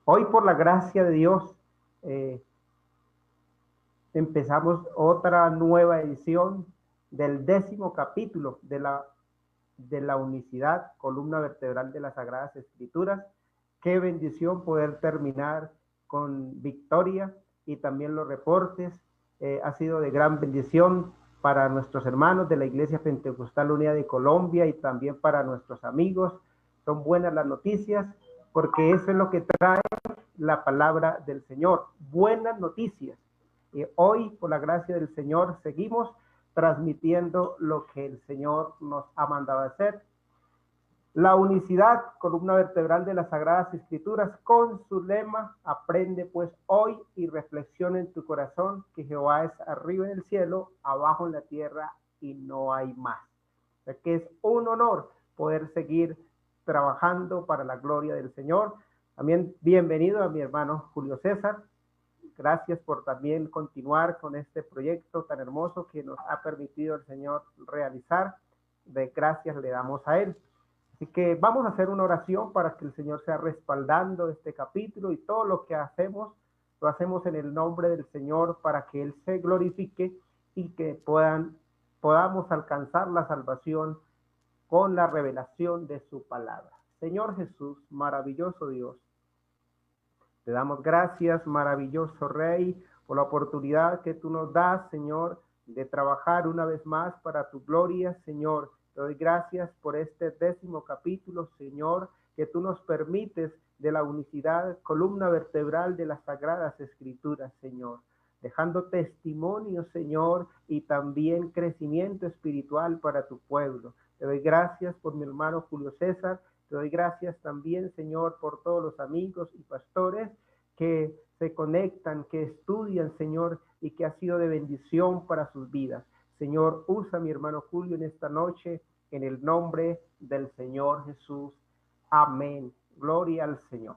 Hoy, por la gracia de Dios, eh, empezamos otra nueva edición del 10º capítulo de la unicidad, columna vertebral de las Sagradas Escrituras. Qué bendición poder terminar con victoria y también los reportes. Ha sido de gran bendición para nuestros hermanos de la Iglesia Pentecostal Unida de Colombia y también para nuestros amigos. Son buenas las noticias porque eso es lo que trae la palabra del Señor. Buenas noticias. Hoy, por la gracia del Señor, seguimos transmitiendo lo que el Señor nos ha mandado a hacer. La unicidad, columna vertebral de las Sagradas Escrituras, con su lema: aprende pues hoy y reflexiona en tu corazón que Jehová es arriba en el cielo, abajo en la tierra y no hay más. O sea que es un honor poder seguir trabajando para la gloria del Señor. También bienvenido a mi hermano Julio César. Gracias por también continuar con este proyecto tan hermoso que nos ha permitido el Señor realizar. De gracias le damos a Él. Así que vamos a hacer una oración para que el Señor sea respaldando este capítulo, y todo lo que hacemos, lo hacemos en el nombre del Señor para que Él se glorifique y que podamos alcanzar la salvación con la revelación de su palabra. Señor Jesús, maravilloso Dios, te damos gracias, maravilloso Rey, por la oportunidad que tú nos das, Señor, de trabajar una vez más para tu gloria, Señor. Te doy gracias por este 10º capítulo, Señor, que tú nos permites, de la unicidad, columna vertebral de las Sagradas Escrituras, Señor, dejando testimonio, Señor, y también crecimiento espiritual para tu pueblo. Te doy gracias por mi hermano Julio César. Te doy gracias también, Señor, por todos los amigos y pastores que se conectan, que estudian, Señor, y que ha sido de bendición para sus vidas. Señor, usa a mi hermano Julio en esta noche, en el nombre del Señor Jesús. Amén. Gloria al Señor.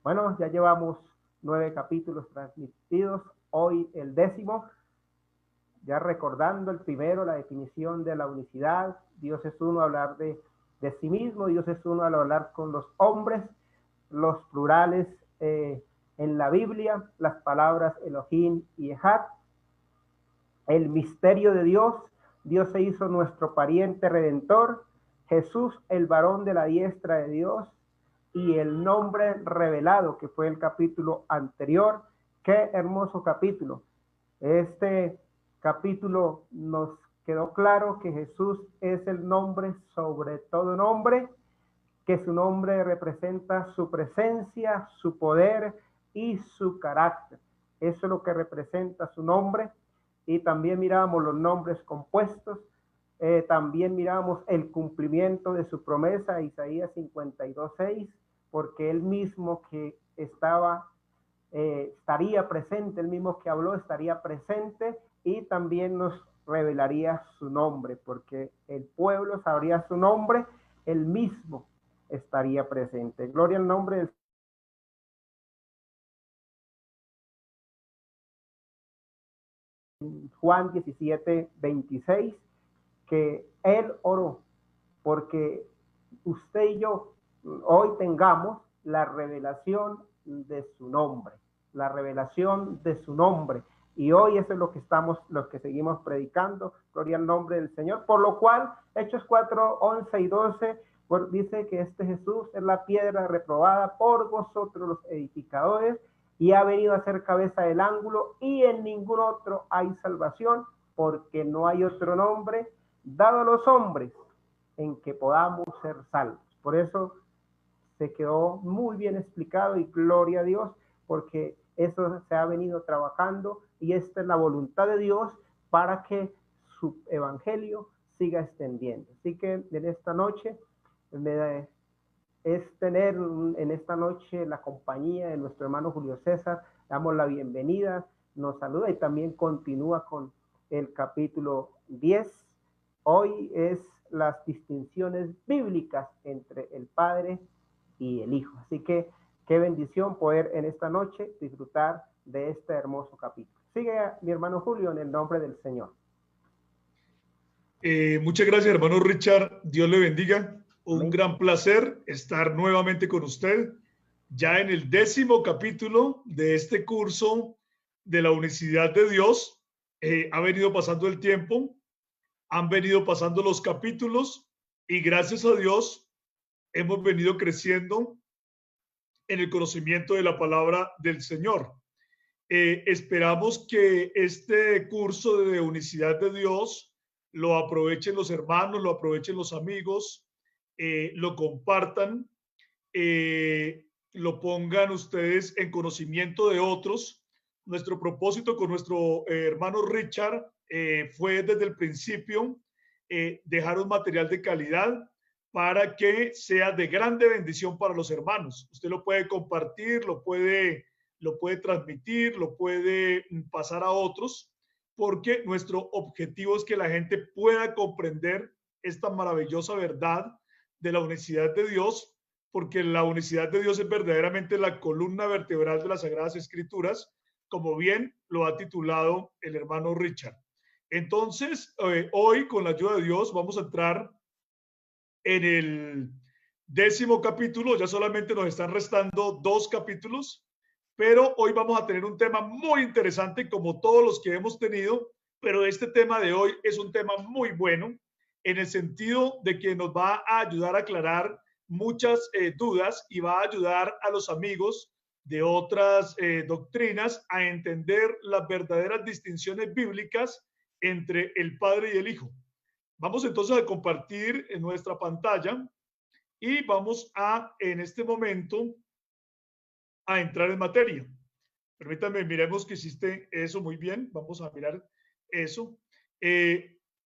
Bueno, ya llevamos 9 capítulos transmitidos, hoy el 10º. Ya recordando el primero, la definición de la unicidad. Dios es uno, hablar de sí mismo. Dios es uno al hablar con los hombres, los plurales en la Biblia, las palabras Elohim y Ejad. El misterio de Dios. Dios se hizo nuestro pariente redentor. Jesús, el varón de la diestra de Dios. Y el nombre revelado, que fue el capítulo anterior. Qué hermoso capítulo. Este capítulo nos quedó claro que Jesús es el nombre sobre todo nombre, que su nombre representa su presencia, su poder y su carácter. Eso es lo que representa su nombre. Y también miramos los nombres compuestos. También miramos el cumplimiento de su promesa, Isaías 52:6, porque él mismo que estaría presente, el mismo que habló estaría presente, y también nos revelaría su nombre, porque el pueblo sabría su nombre, él mismo estaría presente. Gloria al nombre del Juan 17:26, que él oró porque usted y yo hoy tengamos la revelación de su nombre, la revelación de su nombre. Y hoy eso es lo que seguimos predicando. Gloria al nombre del Señor. Por lo cual, Hechos 4:11 y 12, dice que este Jesús es la piedra reprobada por vosotros los edificadores, y ha venido a ser cabeza del ángulo, y en ningún otro hay salvación, porque no hay otro nombre dado a los hombres en que podamos ser salvos. Por eso se quedó muy bien explicado, y gloria a Dios, porque eso se ha venido trabajando, y esta es la voluntad de Dios para que su evangelio siga extendiendo. Así que en esta noche es tener en esta noche la compañía de nuestro hermano Julio César. Damos la bienvenida, nos saluda y también continúa con el capítulo 10. Hoy es las distinciones bíblicas entre el Padre y el Hijo. Así que qué bendición poder en esta noche disfrutar de este hermoso capítulo. Sigue mi hermano Julio en el nombre del Señor. Muchas gracias, hermano Richard. Dios le bendiga. Un gran placer estar nuevamente con usted ya en el 10º capítulo de este curso de la unicidad de Dios. Ha venido pasando el tiempo, han venido pasando los capítulos y gracias a Dios hemos venido creciendo en el conocimiento de la palabra del Señor. Esperamos que este curso de unicidad de Dios lo aprovechen los hermanos, lo aprovechen los amigos, lo compartan, lo pongan ustedes en conocimiento de otros. Nuestro propósito con nuestro hermano Richard fue desde el principio dejar un material de calidad para que sea de grande bendición para los hermanos. Usted lo puede compartir, lo puede transmitir, lo puede pasar a otros, porque nuestro objetivo es que la gente pueda comprender esta maravillosa verdad de la unicidad de Dios, porque la unicidad de Dios es verdaderamente la columna vertebral de las Sagradas Escrituras, como bien lo ha titulado el hermano Richard. Entonces, hoy, con la ayuda de Dios, vamos a entrar en el 10º capítulo. Ya solamente nos están restando 2 capítulos, pero hoy vamos a tener un tema muy interesante, como todos los que hemos tenido, pero este tema de hoy es un tema muy bueno, en el sentido de que nos va a ayudar a aclarar muchas dudas y va a ayudar a los amigos de otras doctrinas a entender las verdaderas distinciones bíblicas entre el Padre y el Hijo. Vamos entonces a compartir en nuestra pantalla y vamos a, en este momento, a entrar en materia. Permítanme, miremos que hiciste eso muy bien. Vamos a mirar eso.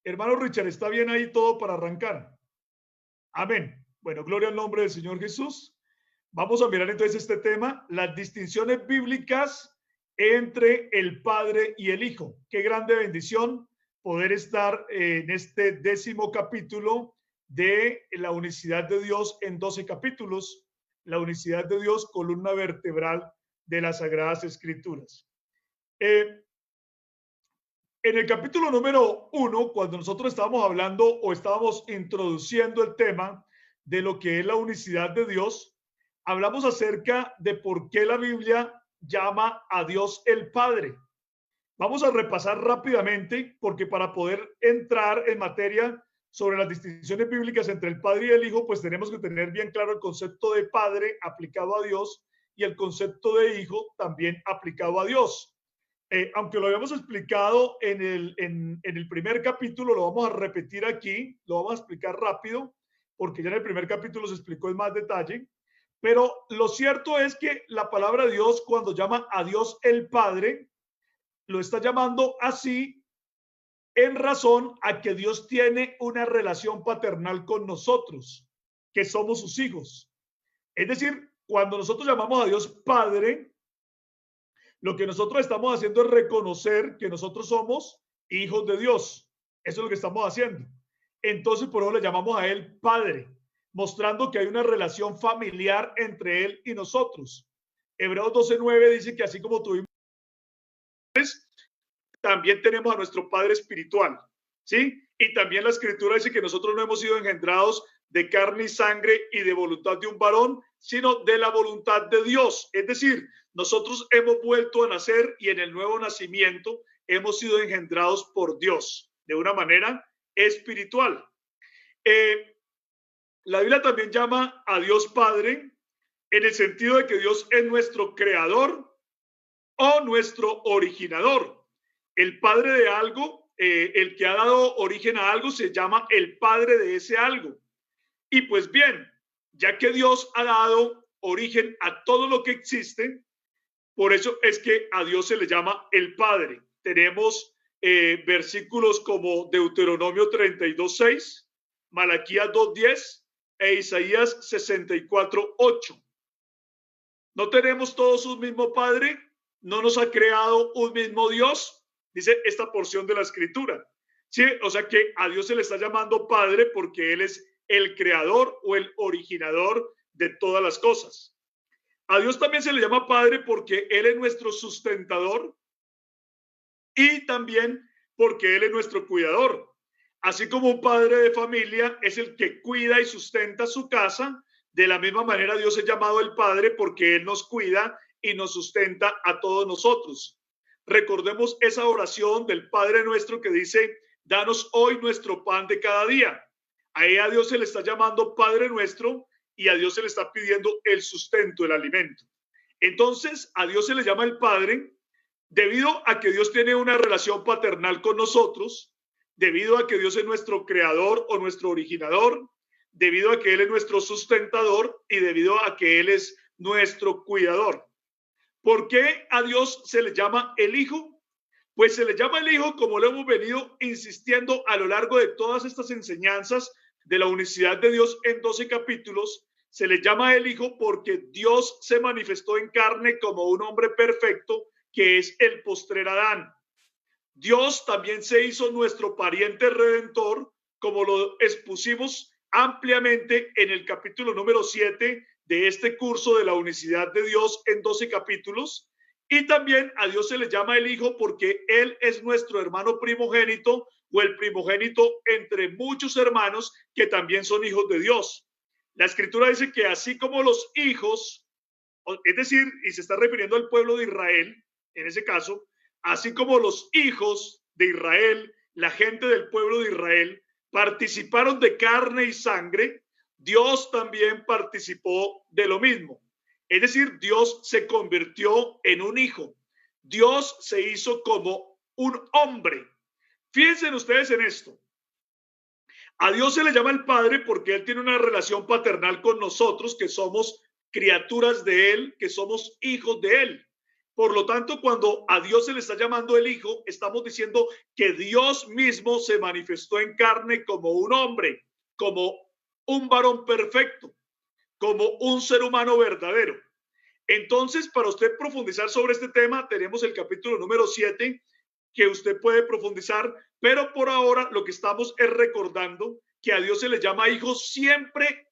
Hermano Richard, ¿está bien ahí todo para arrancar? Amén. Bueno, gloria al nombre del Señor Jesús. Vamos a mirar entonces este tema, las distinciones bíblicas entre el Padre y el Hijo. Qué grande bendición poder estar en este 10º capítulo de la unicidad de Dios en 12 capítulos. La unicidad de Dios, columna vertebral de las Sagradas Escrituras. En el capítulo número 1, cuando nosotros estábamos hablando o estábamos introduciendo el tema de lo que es la unicidad de Dios, hablamos acerca de por qué la Biblia llama a Dios el Padre. Vamos a repasar rápidamente, porque para poder entrar en materia sobre las distinciones bíblicas entre el Padre y el Hijo, pues tenemos que tener bien claro el concepto de Padre aplicado a Dios y el concepto de Hijo también aplicado a Dios. Aunque lo habíamos explicado en el primer capítulo, lo vamos a repetir aquí, lo vamos a explicar rápido, porque ya en el primer capítulo se explicó en más detalle. Pero lo cierto es que la palabra de Dios, cuando llama a Dios el Padre, lo está llamando así en razón a que Dios tiene una relación paternal con nosotros, que somos sus hijos. Es decir, cuando nosotros llamamos a Dios Padre, lo que nosotros estamos haciendo es reconocer que nosotros somos hijos de Dios. Eso es lo que estamos haciendo. Entonces, por eso le llamamos a Él Padre, mostrando que hay una relación familiar entre Él y nosotros. Hebreos 12:9 dice que así como tuvimos, también tenemos a nuestro Padre espiritual, ¿sí? Y también la Escritura dice que nosotros no hemos sido engendrados de carne y sangre y de voluntad de un varón, sino de la voluntad de Dios. Es decir, nosotros hemos vuelto a nacer y en el nuevo nacimiento hemos sido engendrados por Dios de una manera espiritual. La Biblia también llama a Dios Padre en el sentido de que Dios es nuestro creador o nuestro originador. El padre de algo, el que ha dado origen a algo, se llama el padre de ese algo. Y pues bien, ya que Dios ha dado origen a todo lo que existe, por eso es que a Dios se le llama el Padre. Tenemos versículos como Deuteronomio 32:6, Malaquías 2:10 e Isaías 64:8. ¿No tenemos todos un mismo Padre? ¿No nos ha creado un mismo Dios? Dice esta porción de la Escritura. Sí, o sea que a Dios se le está llamando Padre porque Él es el creador o el originador de todas las cosas. A Dios también se le llama Padre porque Él es nuestro sustentador y también porque Él es nuestro cuidador. Así como un padre de familia es el que cuida y sustenta su casa, De la misma manera, Dios es llamado el Padre porque Él nos cuida y nos sustenta a todos nosotros. Recordemos esa oración del Padre nuestro que dice, danos hoy nuestro pan de cada día. Ahí a Dios se le está llamando Padre nuestro y a Dios se le está pidiendo el sustento, el alimento. Entonces, a Dios se le llama el Padre debido a que Dios tiene una relación paternal con nosotros, debido a que Dios es nuestro creador o nuestro originador, debido a que Él es nuestro sustentador y debido a que Él es nuestro cuidador. ¿Por qué a Dios se le llama el Hijo? Pues se le llama el Hijo, como lo hemos venido insistiendo a lo largo de todas estas enseñanzas de la unicidad de Dios en 12 capítulos. Se le llama el Hijo porque Dios se manifestó en carne como un hombre perfecto, que es el postrer Adán. Dios también se hizo nuestro pariente redentor, como lo expusimos ampliamente en el capítulo número 7 de este curso de la unicidad de Dios en 12 capítulos. Y también a Dios se le llama el Hijo porque Él es nuestro hermano primogénito o el primogénito entre muchos hermanos que también son hijos de Dios. La Escritura dice que así como los hijos, es decir, y se está refiriendo al pueblo de Israel, en ese caso, así como los hijos de Israel, la gente del pueblo de Israel, participaron de carne y sangre, Dios también participó de lo mismo. Es decir, Dios se convirtió en un hijo. Dios se hizo como un hombre. Fíjense ustedes en esto. A Dios se le llama el Padre porque Él tiene una relación paternal con nosotros, que somos criaturas de Él, que somos hijos de Él. Por lo tanto, cuando a Dios se le está llamando el Hijo, estamos diciendo que Dios mismo se manifestó en carne como un hombre, como un varón perfecto, como un ser humano verdadero. Entonces, para usted profundizar sobre este tema, tenemos el capítulo número 7 que usted puede profundizar, pero por ahora lo que estamos es recordando que a Dios se le llama hijo siempre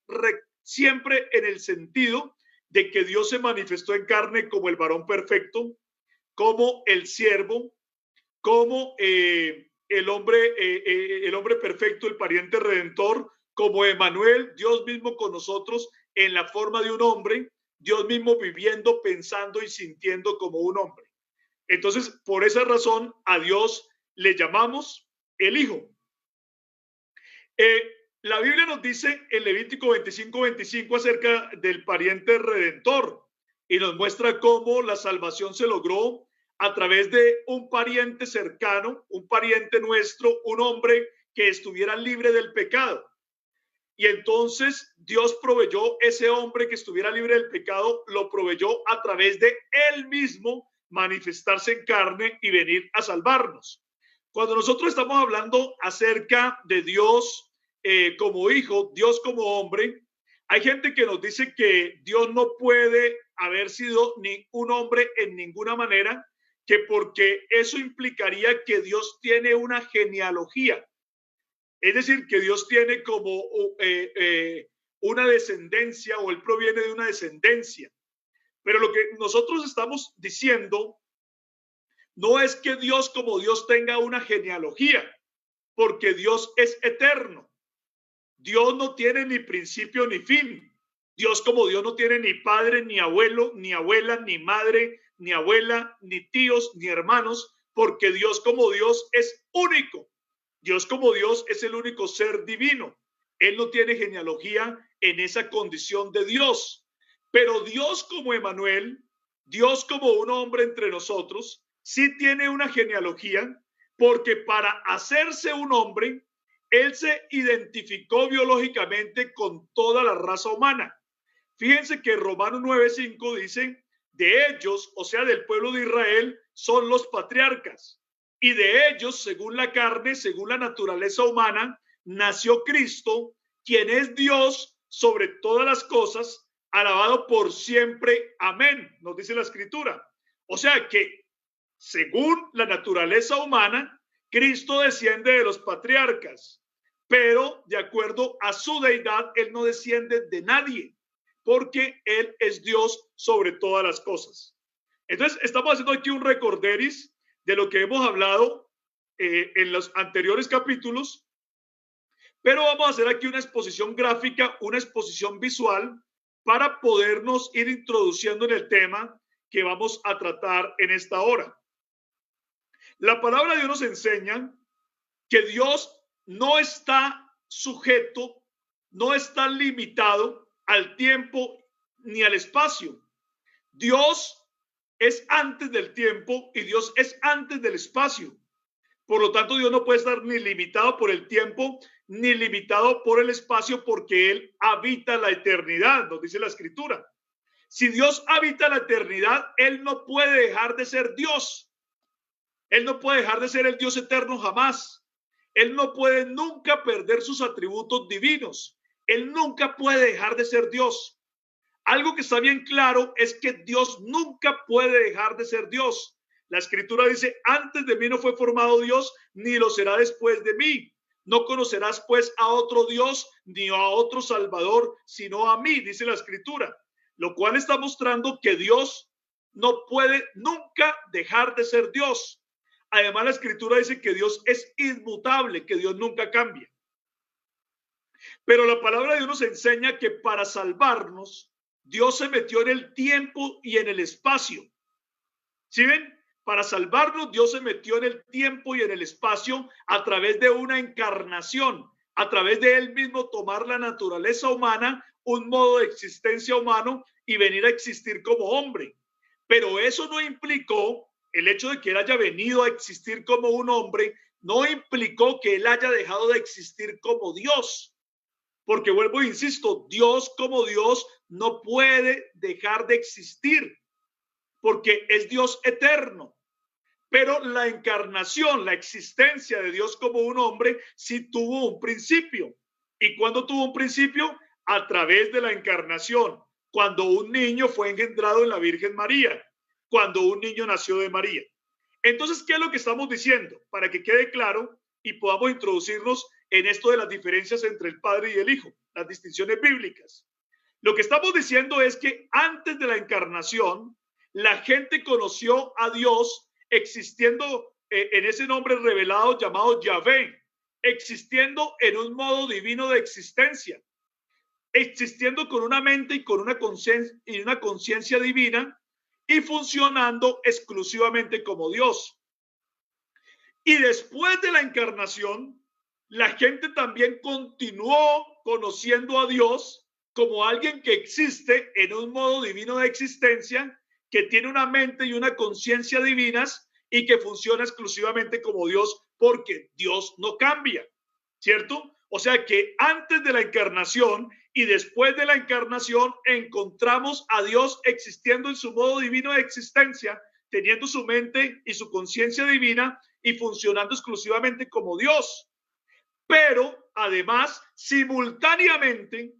en el sentido de que Dios se manifestó en carne como el varón perfecto, como el siervo, como el hombre perfecto, el pariente redentor, como Emmanuel, Dios mismo con nosotros en la forma de un hombre, Dios mismo viviendo, pensando y sintiendo como un hombre. Entonces, por esa razón, a Dios le llamamos el Hijo. La Biblia nos dice en Levítico 25:25 acerca del pariente redentor y nos muestra cómo la salvación se logró a través de un pariente cercano, un pariente nuestro, un hombre que estuviera libre del pecado. Y entonces Dios proveyó ese hombre que estuviera libre del pecado, lo proveyó a través de él mismo manifestarse en carne y venir a salvarnos. Cuando nosotros estamos hablando acerca de Dios como hijo, Dios como hombre, hay gente que nos dice que Dios no puede haber sido ni un hombre en ninguna manera, que porque eso implicaría que Dios tiene una genealogía. Es decir, que Dios tiene como una descendencia o él proviene de una descendencia. Pero lo que nosotros estamos diciendo no es que Dios como Dios tenga una genealogía, porque Dios es eterno. Dios no tiene ni principio ni fin. Dios como Dios no tiene ni padre, ni abuelo, ni abuela, ni madre, ni abuela, ni tíos, ni hermanos, porque Dios como Dios es único. Dios como Dios es el único ser divino. Él no tiene genealogía en esa condición de Dios. Pero Dios como Emmanuel, Dios como un hombre entre nosotros, sí tiene una genealogía, porque para hacerse un hombre, Él se identificó biológicamente con toda la raza humana. Fíjense que Romanos 9:5 dice, de ellos, o sea, del pueblo de Israel, son los patriarcas. Y de ellos, según la carne, según la naturaleza humana, nació Cristo, quien es Dios sobre todas las cosas, alabado por siempre. Amén, nos dice la Escritura. O sea que, según la naturaleza humana, Cristo desciende de los patriarcas, pero de acuerdo a su deidad, Él no desciende de nadie, porque Él es Dios sobre todas las cosas. Entonces, estamos haciendo aquí un recorderis de lo que hemos hablado en los anteriores capítulos, pero vamos a hacer aquí una exposición gráfica, una exposición visual para podernos ir introduciendo en el tema que vamos a tratar en esta hora. La palabra de Dios nos enseña que Dios no está sujeto, no está limitado al tiempo ni al espacio. Dios es antes del tiempo y Dios es antes del espacio. Por lo tanto, Dios no puede estar ni limitado por el tiempo ni limitado por el espacio, porque Él habita la eternidad, nos dice la Escritura. Si Dios habita la eternidad, Él no puede dejar de ser Dios. Él no puede dejar de ser el Dios eterno jamás. Él no puede nunca perder sus atributos divinos. Él nunca puede dejar de ser Dios. Algo que está bien claro es que Dios nunca puede dejar de ser Dios. La Escritura dice, antes de mí no fue formado Dios, ni lo será después de mí. No conocerás pues a otro Dios, ni a otro Salvador, sino a mí, dice la Escritura. Lo cual está mostrando que Dios no puede nunca dejar de ser Dios. Además, la Escritura dice que Dios es inmutable, que Dios nunca cambia. Pero la palabra de Dios nos enseña que para salvarnos, Dios se metió en el tiempo y en el espacio. ¿Sí ven? Para salvarnos, Dios se metió en el tiempo y en el espacio a través de una encarnación, a través de Él mismo tomar la naturaleza humana, un modo de existencia humano y venir a existir como hombre. Pero eso no implicó, el hecho de que Él haya venido a existir como un hombre, no implicó que Él haya dejado de existir como Dios. Porque vuelvo e insisto, Dios como Dios no puede dejar de existir, porque es Dios eterno. Pero la encarnación, la existencia de Dios como un hombre, sí tuvo un principio. ¿Y cuándo tuvo un principio? A través de la encarnación, cuando un niño fue engendrado en la Virgen María, cuando un niño nació de María. Entonces, ¿qué es lo que estamos diciendo? Para que quede claro y podamos introducirnos en esto de las diferencias entre el Padre y el Hijo, las distinciones bíblicas. Lo que estamos diciendo es que antes de la encarnación, la gente conoció a Dios existiendo en ese nombre revelado llamado Yahvé, existiendo en un modo divino de existencia, existiendo con una mente y con una conciencia divina y funcionando exclusivamente como Dios. Y después de la encarnación, la gente también continuó conociendo a Dios como alguien que existe en un modo divino de existencia, que tiene una mente y una conciencia divinas y que funciona exclusivamente como Dios, porque Dios no cambia, ¿cierto? O sea que antes de la encarnación y después de la encarnación encontramos a Dios existiendo en su modo divino de existencia, teniendo su mente y su conciencia divina y funcionando exclusivamente como Dios. Pero además, simultáneamente,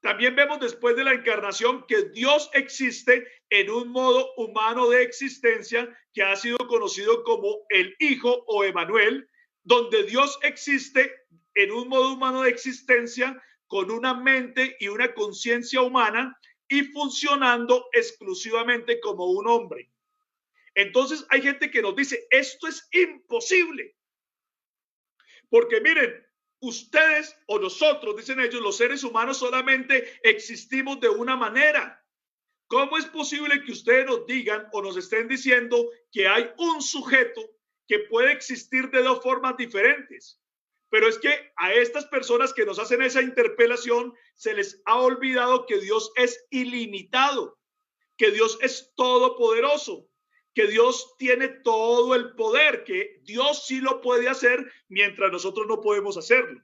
también vemos después de la encarnación que Dios existe en un modo humano de existencia que ha sido conocido como el Hijo o Emanuel, donde Dios existe en un modo humano de existencia con una mente y una conciencia humana y funcionando exclusivamente como un hombre. Entonces hay gente que nos dice, esto es imposible. Porque miren, ustedes o nosotros, dicen ellos, los seres humanos solamente existimos de una manera. ¿Cómo es posible que ustedes nos digan o nos estén diciendo que hay un sujeto que puede existir de dos formas diferentes? Pero es que a estas personas que nos hacen esa interpelación se les ha olvidado que Dios es ilimitado, que Dios es todopoderoso, que Dios tiene todo el poder, que Dios sí lo puede hacer mientras nosotros no podemos hacerlo.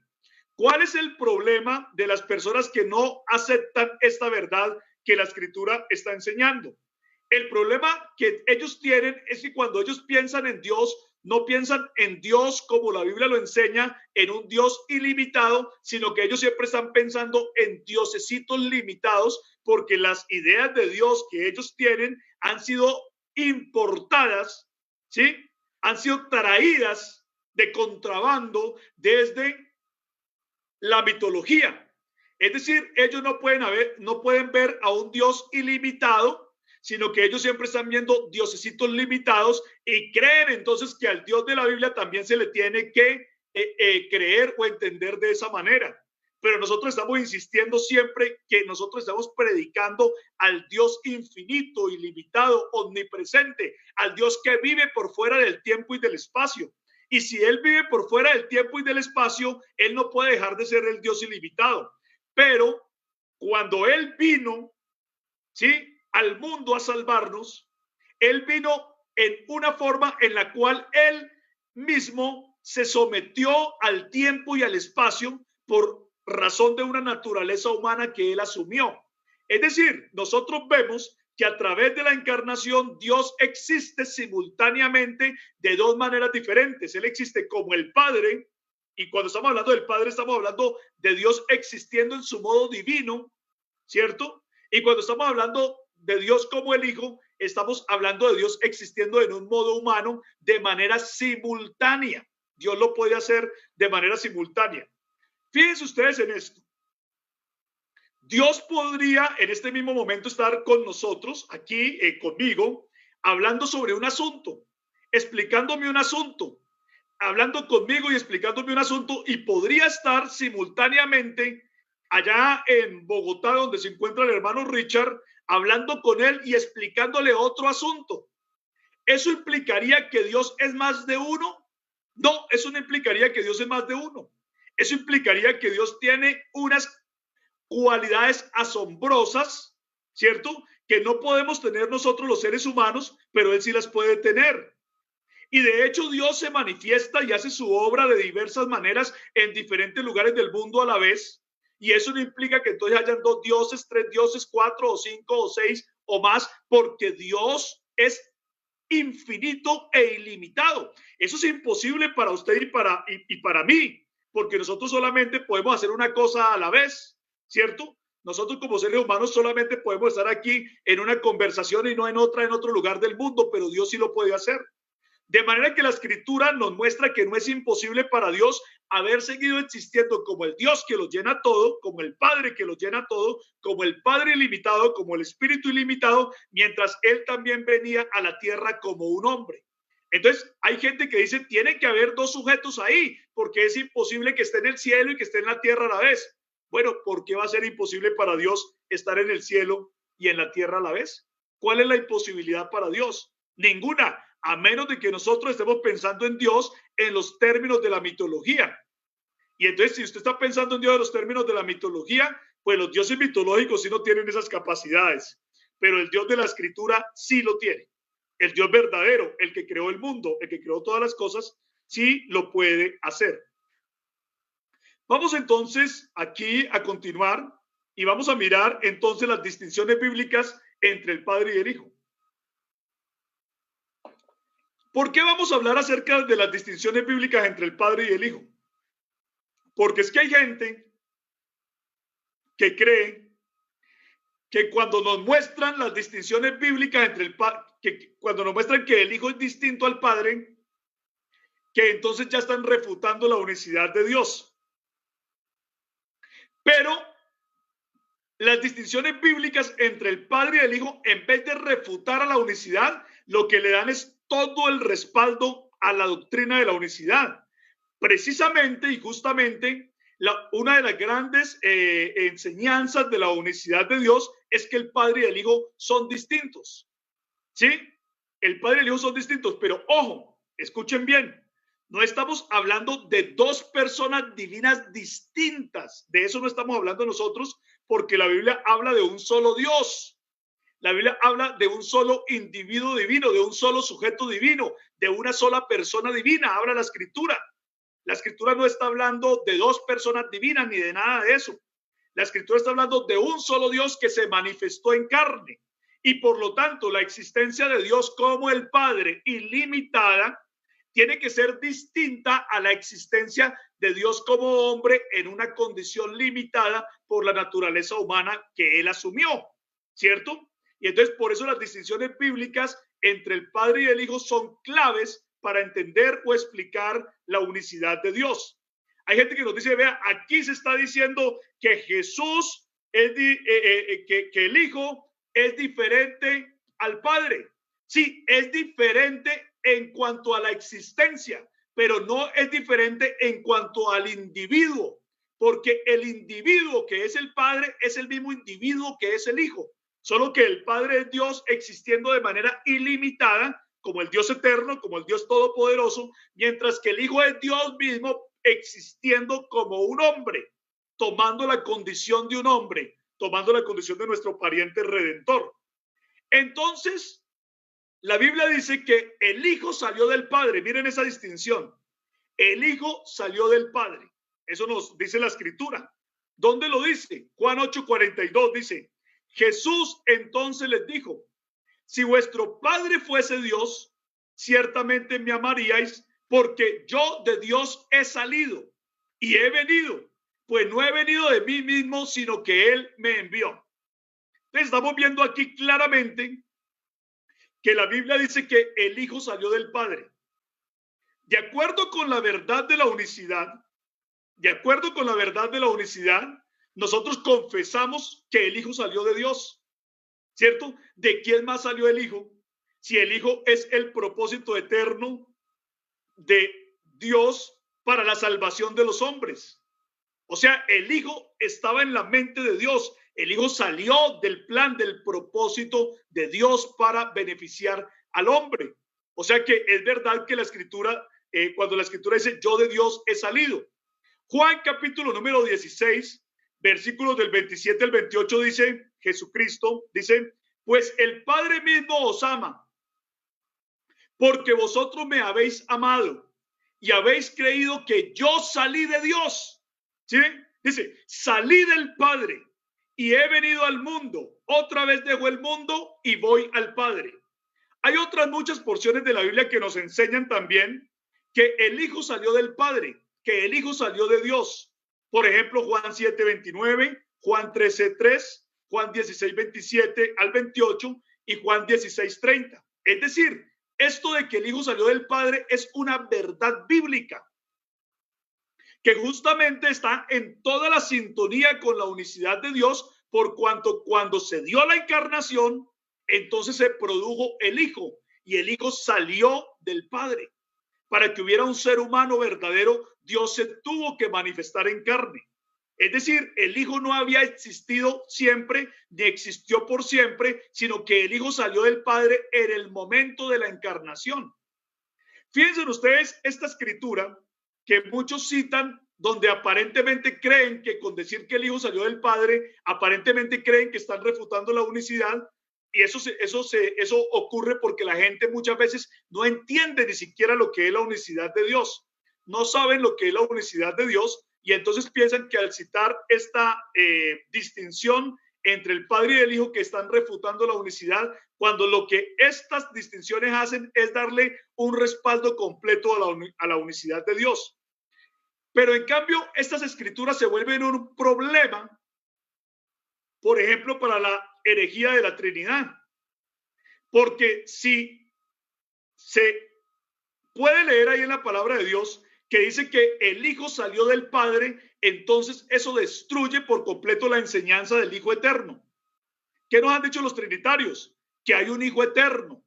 ¿Cuál es el problema de las personas que no aceptan esta verdad que la Escritura está enseñando? El problema que ellos tienen es que cuando ellos piensan en Dios, no piensan en Dios como la Biblia lo enseña, en un Dios ilimitado, sino que ellos siempre están pensando en diosesitos limitados, porque las ideas de Dios que ellos tienen han sido importadas, ¿sí? Han sido traídas de contrabando desde la mitología. Es decir, ellos no pueden ver a un Dios ilimitado, sino que ellos siempre están viendo diosesitos limitados y creen entonces que al Dios de la Biblia también se le tiene que creer o entender de esa manera. pero nosotros estamos insistiendo siempre que nosotros estamos predicando al Dios infinito, ilimitado, omnipresente, al Dios que vive por fuera del tiempo y del espacio. Y si Él vive por fuera del tiempo y del espacio, Él no puede dejar de ser el Dios ilimitado. Pero cuando Él vino, ¿sí?, al mundo a salvarnos, Él vino en una forma en la cual Él mismo se sometió al tiempo y al espacio por razón de una naturaleza humana que Él asumió. Es decir, nosotros vemos que a través de la encarnación Dios existe simultáneamente de dos maneras diferentes. Él existe como el Padre, y cuando estamos hablando del Padre estamos hablando de Dios existiendo en su modo divino, ¿cierto? Y cuando estamos hablando de Dios como el Hijo, estamos hablando de Dios existiendo en un modo humano de manera simultánea. Dios lo puede hacer de manera simultánea. Fíjense ustedes en esto. Dios podría en este mismo momento estar con nosotros, aquí conmigo, hablando sobre un asunto, explicándome un asunto, hablando conmigo y explicándome un asunto, y podría estar simultáneamente allá en Bogotá, donde se encuentra el hermano Richard, hablando con él y explicándole otro asunto. ¿Eso implicaría que Dios es más de uno? No, eso no implicaría que Dios es más de uno. Eso implicaría que Dios tiene unas cualidades asombrosas, ¿cierto?, que no podemos tener nosotros los seres humanos, pero Él sí las puede tener. Y de hecho Dios se manifiesta y hace su obra de diversas maneras en diferentes lugares del mundo a la vez. Y eso no implica que entonces hayan 2 dioses, 3 dioses, 4 o 5 o 6 o más, porque Dios es infinito e ilimitado. Eso es imposible para usted y para mí, porque nosotros solamente podemos hacer una cosa a la vez, ¿cierto? Nosotros como seres humanos solamente podemos estar aquí en una conversación y no en otra, en otro lugar del mundo, pero Dios sí lo puede hacer. De manera que la escritura nos muestra que no es imposible para Dios haber seguido existiendo como el Dios que lo llena todo, como el Padre que lo llena todo, como el Padre ilimitado, como el Espíritu ilimitado, mientras Él también venía a la tierra como un hombre. Entonces, hay gente que dice, tiene que haber 2 sujetos ahí, porque es imposible que esté en el cielo y que esté en la tierra a la vez. Bueno, ¿por qué va a ser imposible para Dios estar en el cielo y en la tierra a la vez? ¿Cuál es la imposibilidad para Dios? Ninguna, a menos de que nosotros estemos pensando en Dios en los términos de la mitología. Y entonces, si usted está pensando en Dios en los términos de la mitología, pues los dioses mitológicos sí no tienen esas capacidades, pero el Dios de la escritura sí lo tiene. El Dios verdadero, el que creó el mundo, el que creó todas las cosas, sí lo puede hacer. Vamos entonces aquí a continuar y vamos a mirar entonces las distinciones bíblicas entre el Padre y el Hijo. ¿Por qué vamos a hablar acerca de las distinciones bíblicas entre el Padre y el Hijo? Porque es que hay gente que cree que cuando nos muestran las distinciones bíblicas entre el Padre, cuando nos muestran que el Hijo es distinto al Padre, que entonces ya están refutando la unicidad de Dios. Pero las distinciones bíblicas entre el Padre y el Hijo, en vez de refutar a la unicidad, lo que le dan es todo el respaldo a la doctrina de la unicidad. Precisamente y justamente, una de las grandes enseñanzas de la unicidad de Dios es que el Padre y el Hijo son distintos. ¿Sí? El Padre y el Hijo son distintos, pero ojo, escuchen bien. No estamos hablando de 2 personas divinas distintas. De eso no estamos hablando nosotros, porque la Biblia habla de un solo Dios. La Biblia habla de un solo individuo divino, de un solo sujeto divino, de una sola persona divina. Habla la Escritura. La Escritura no está hablando de 2 personas divinas ni de nada de eso. La Escritura está hablando de un solo Dios que se manifestó en carne. Y por lo tanto, la existencia de Dios como el Padre ilimitada tiene que ser distinta a la existencia de Dios como hombre en una condición limitada por la naturaleza humana que Él asumió, ¿cierto? Y entonces por eso las distinciones bíblicas entre el Padre y el Hijo son claves para entender o explicar la unicidad de Dios. Hay gente que nos dice, vea, aquí se está diciendo que Jesús, que el Hijo es diferente al Padre. Sí, es diferente en cuanto a la existencia, pero no es diferente en cuanto al individuo. porque el individuo que es el Padre es el mismo individuo que es el Hijo, solo que el Padre es Dios existiendo de manera ilimitada, como el Dios eterno, como el Dios todopoderoso, mientras que el Hijo es Dios mismo existiendo como un hombre, tomando la condición de un hombre, tomando la condición de nuestro pariente redentor. Entonces, la Biblia dice que el Hijo salió del Padre. Miren esa distinción. El Hijo salió del Padre. Eso nos dice la Escritura. ¿Dónde lo dice? Juan 8:42 dice, Jesús entonces les dijo, si vuestro Padre fuese Dios, ciertamente me amaríais, porque yo de Dios he salido y he venido, pues no he venido de mí mismo, sino que Él me envió. Entonces estamos viendo aquí claramente que la Biblia dice que el Hijo salió del Padre. De acuerdo con la verdad de la unicidad, nosotros confesamos que el Hijo salió de Dios, ¿cierto? ¿De quién más salió el Hijo? Si el Hijo es el propósito eterno de Dios para la salvación de los hombres. O sea, el Hijo estaba en la mente de Dios. El Hijo salió del plan, del propósito de Dios para beneficiar al hombre. O sea que es verdad que la Escritura, cuando la Escritura dice, yo de Dios he salido. Juan capítulo número 16, versículos del 27 al 28 dice, Jesucristo dice, pues el Padre mismo os ama, porque vosotros me habéis amado y habéis creído que yo salí de Dios. ¿Sí? Dice, salí del Padre y he venido al mundo. Otra vez dejo el mundo y voy al Padre. Hay otras muchas porciones de la Biblia que nos enseñan también que el Hijo salió del Padre, que el Hijo salió de Dios. Por ejemplo, Juan 7:29, Juan 13:3, Juan 16:27 al 28 y Juan 16:30. Es decir, esto de que el Hijo salió del Padre es una verdad bíblica que justamente está en toda la sintonía con la unicidad de Dios, por cuanto cuando se dio la encarnación, entonces se produjo el Hijo y el Hijo salió del Padre. Para que hubiera un ser humano verdadero, Dios se tuvo que manifestar en carne. Es decir, el Hijo no había existido siempre, ni existió por siempre, sino que el Hijo salió del Padre en el momento de la encarnación. Fíjense ustedes esta escritura que muchos citan, donde aparentemente creen que con decir que el Hijo salió del Padre, aparentemente creen que están refutando la unicidad. Y eso ocurre porque la gente muchas veces no entiende ni siquiera lo que es la unicidad de Dios. No saben lo que es la unicidad de Dios y entonces piensan que al citar esta distinción entre el Padre y el Hijo que están refutando la unicidad, cuando lo que estas distinciones hacen es darle un respaldo completo a la unicidad de Dios. Pero en cambio, estas escrituras se vuelven un problema, por ejemplo, para la herejía de la Trinidad. Porque si se puede leer ahí en la palabra de Dios que dice que el Hijo salió del Padre, entonces eso destruye por completo la enseñanza del Hijo eterno. ¿Qué nos han dicho los trinitarios? Que hay un Hijo eterno,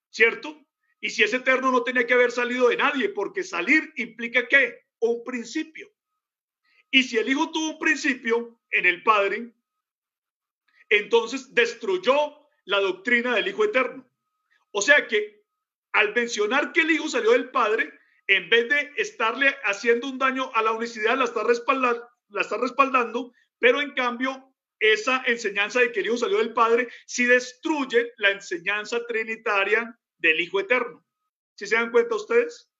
¿cierto? Y si es eterno no tenía que haber salido de nadie, porque salir implica ¿qué? Un principio. Y si el Hijo tuvo un principio en el Padre, entonces destruyó la doctrina del Hijo eterno. O sea que al mencionar que el Hijo salió del Padre, en vez de estarle haciendo un daño a la unicidad, la está respaldando, pero en cambio esa enseñanza de que el Hijo salió del Padre sí destruye la enseñanza trinitaria del Hijo eterno. ¿Sí se dan cuenta ustedes?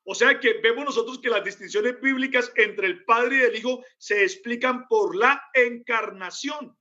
O sea que vemos nosotros que las distinciones bíblicas entre el Padre y el Hijo se explican por la encarnación,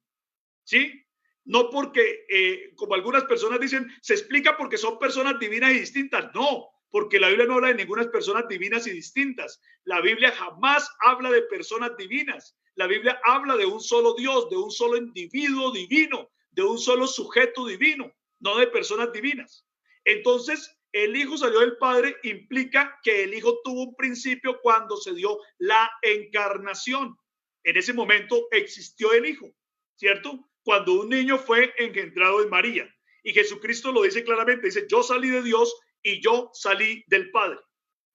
¿sí? No porque, como algunas personas dicen, se explica porque son personas divinas y distintas. No, porque la Biblia no habla de ninguna personas divinas y distintas. La Biblia jamás habla de personas divinas. La Biblia habla de un solo Dios, de un solo individuo divino, de un solo sujeto divino, no de personas divinas. Entonces, el Hijo salió del Padre implica que el Hijo tuvo un principio cuando se dio la encarnación. En ese momento existió el Hijo, ¿cierto? Cuando un niño fue engendrado en María. Y Jesucristo lo dice claramente, dice, yo salí de Dios y yo salí del Padre.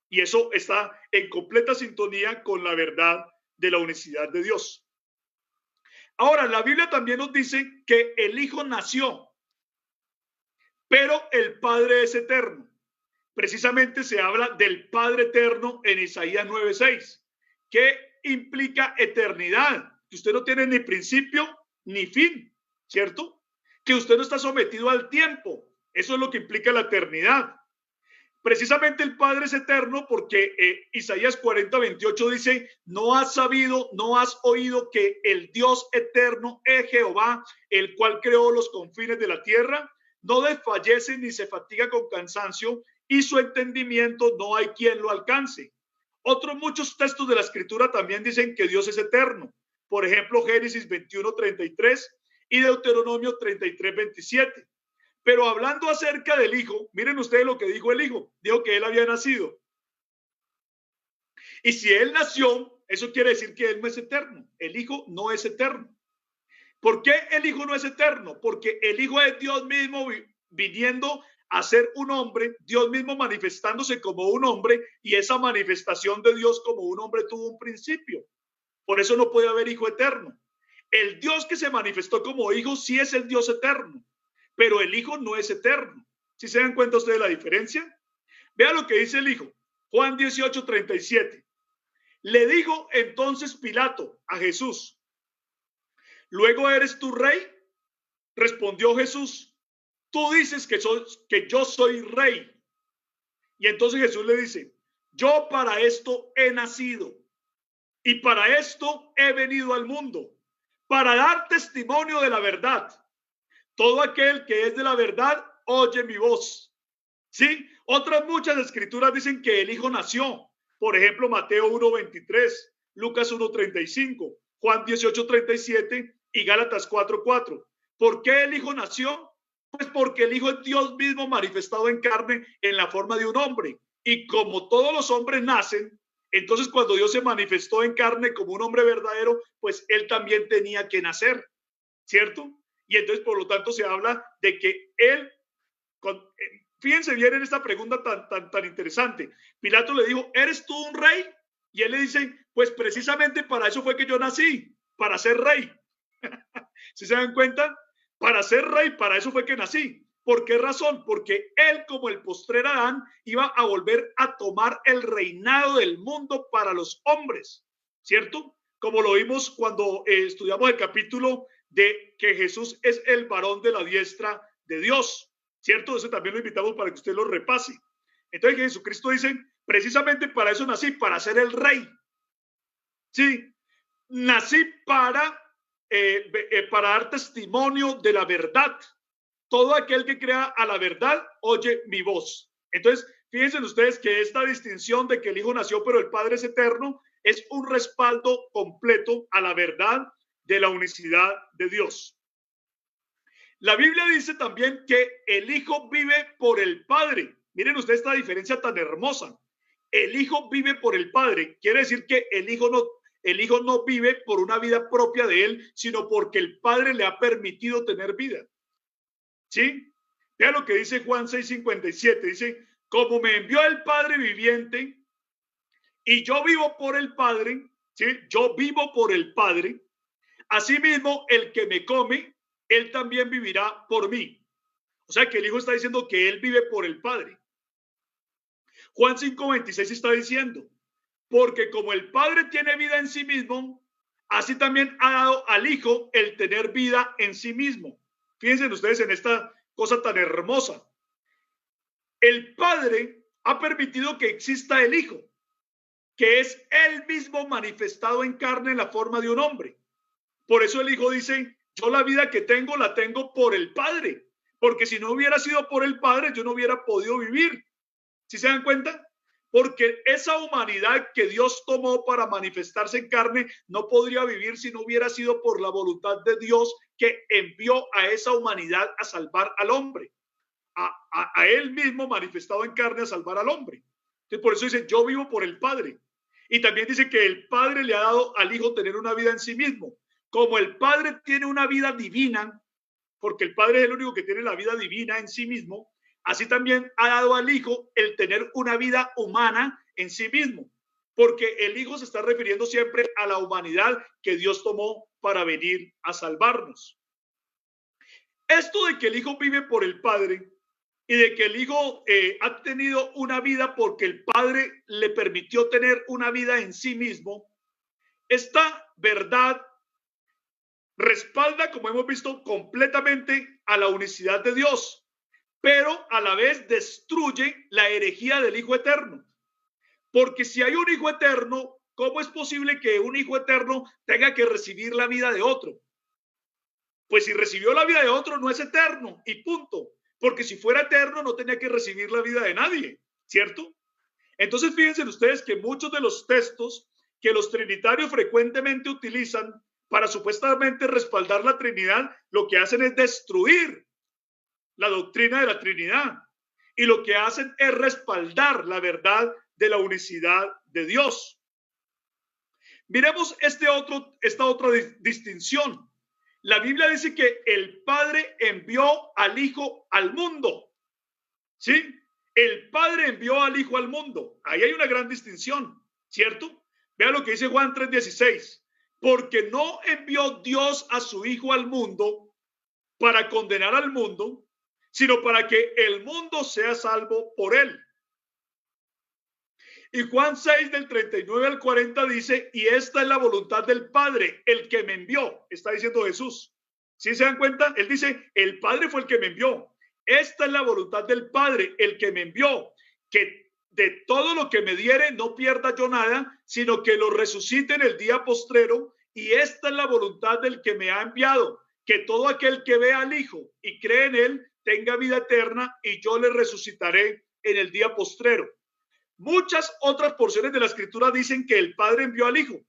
Y eso está en completa sintonía con la verdad de la unicidad de Dios. Ahora, la Biblia también nos dice que el Hijo nació, pero el Padre es eterno. Precisamente se habla del Padre eterno en Isaías 9:6, que implica eternidad, que usted no tiene ni principio ni fin, ¿cierto? Que usted no está sometido al tiempo. Eso es lo que implica la eternidad. Precisamente el Padre es eterno porque Isaías 40:28 dice: no has sabido, no has oído que el Dios eterno es Jehová, el cual creó los confines de la tierra, no desfallece ni se fatiga con cansancio, y su entendimiento no hay quien lo alcance. Otros muchos textos de la Escritura también dicen que Dios es eterno. Por ejemplo, Génesis 21:33 y Deuteronomio 33:27. Pero hablando acerca del Hijo, miren ustedes lo que dijo el Hijo. Dijo que él había nacido. Y si él nació, eso quiere decir que él no es eterno. El Hijo no es eterno. ¿Por qué el Hijo no es eterno? Porque el Hijo es Dios mismo viniendo a ser un hombre, Dios mismo manifestándose como un hombre, y esa manifestación de Dios como un hombre tuvo un principio. Por eso no puede haber Hijo eterno. El Dios que se manifestó como Hijo sí es el Dios eterno, pero el Hijo no es eterno. ¿Sí se dan cuenta ustedes la diferencia? Vea lo que dice el Hijo. Juan 18:37. Le dijo entonces Pilato a Jesús: ¿luego eres tú rey? Respondió Jesús: tú dices que yo soy rey. Y entonces Jesús le dice: yo para esto he nacido y para esto he venido al mundo, para dar testimonio de la verdad. Todo aquel que es de la verdad oye mi voz. ¿Sí? Otras muchas escrituras dicen que el Hijo nació. Por ejemplo, Mateo 1:23, Lucas 1:35, Juan 18:37 y Gálatas 4:4. ¿Por qué el Hijo nació? Pues porque el Hijo es Dios mismo manifestado en carne en la forma de un hombre. Y como todos los hombres nacen, entonces cuando Dios se manifestó en carne como un hombre verdadero, pues él también tenía que nacer, ¿cierto? Y entonces, por lo tanto, se habla de que él, fíjense bien en esta pregunta tan interesante. Pilato le dijo: ¿eres tú un rey? Y él le dice: pues precisamente para eso fue que yo nací, para ser rey. ¿Sí se dan cuenta? Para ser rey, para eso fue que nací. ¿Por qué razón? Porque él, como el postrer Adán, iba a volver a tomar el reinado del mundo para los hombres, ¿cierto? Como lo vimos cuando estudiamos el capítulo de que Jesús es el varón de la diestra de Dios, ¿cierto? Eso también lo invitamos para que usted lo repase. Entonces Jesucristo dice: precisamente para eso nací, para ser el rey. Sí, nací para dar testimonio de la verdad. Todo aquel que crea a la verdad oye mi voz. Entonces, fíjense ustedes que esta distinción de que el Hijo nació pero el Padre es eterno es un respaldo completo a la verdad de la unicidad de Dios. La Biblia dice también que el Hijo vive por el Padre. Miren ustedes esta diferencia tan hermosa. El Hijo vive por el Padre. Quiere decir que el Hijo no vive por una vida propia de él, sino porque el Padre le ha permitido tener vida. ¿Sí? Vea lo que dice Juan 6:57. Dice: como me envió el Padre viviente y yo vivo por el Padre, ¿sí? Yo vivo por el Padre. Asimismo, el que me come, él también vivirá por mí. O sea que el Hijo está diciendo que él vive por el Padre. Juan 5:26 está diciendo: porque como el Padre tiene vida en sí mismo, así también ha dado al Hijo el tener vida en sí mismo. Fíjense ustedes en esta cosa tan hermosa. El Padre ha permitido que exista el Hijo, que es él mismo manifestado en carne en la forma de un hombre. Por eso el Hijo dice: yo la vida que tengo la tengo por el Padre, porque si no hubiera sido por el Padre yo no hubiera podido vivir. ¿Sí se dan cuenta? Porque esa humanidad que Dios tomó para manifestarse en carne no podría vivir si no hubiera sido por la voluntad de Dios, que envió a esa humanidad a salvar al hombre, a él mismo manifestado en carne a salvar al hombre. Entonces, por eso dice: yo vivo por el Padre. Y también dice que el Padre le ha dado al Hijo tener una vida en sí mismo. Como el Padre tiene una vida divina, porque el Padre es el único que tiene la vida divina en sí mismo, así también ha dado al Hijo el tener una vida humana en sí mismo. porque el Hijo se está refiriendo siempre a la humanidad que Dios tomó para venir a salvarnos. Esto de que el Hijo vive por el Padre y de que el Hijo ha tenido una vida porque el Padre le permitió tener una vida en sí mismo, esta verdad respalda, como hemos visto, completamente a la unicidad de Dios, pero a la vez destruye la herejía del Hijo eterno. Porque si hay un Hijo eterno, ¿cómo es posible que un Hijo eterno tenga que recibir la vida de otro? Pues si recibió la vida de otro, no es eterno y punto. Porque si fuera eterno, no tenía que recibir la vida de nadie, ¿cierto? Entonces, fíjense ustedes que muchos de los textos que los trinitarios frecuentemente utilizan para supuestamente respaldar la Trinidad, lo que hacen es destruir la doctrina de la Trinidad. Y lo que hacen es respaldar la verdad de la unicidad de Dios. Miremos esta otra distinción. La Biblia dice que el Padre envió al Hijo al mundo. ¿Sí? El Padre envió al Hijo al mundo. Ahí hay una gran distinción, ¿cierto? Vean lo que dice Juan 3:16. Porque no envió Dios a su Hijo al mundo para condenar al mundo, sino para que el mundo sea salvo por él. Y Juan 6 del 39 al 40 dice, y esta es la voluntad del Padre, el que me envió, está diciendo Jesús. ¿Sí se dan cuenta? Él dice, el Padre fue el que me envió. Esta es la voluntad del Padre, el que me envió, que de todo lo que me diere no pierda yo nada, sino que lo resucite en el día postrero. Y esta es la voluntad del que me ha enviado, que todo aquel que vea al Hijo y cree en él tenga vida eterna, y yo le resucitaré en el día postrero. Muchas otras porciones de la Escritura dicen que el Padre envió al Hijo.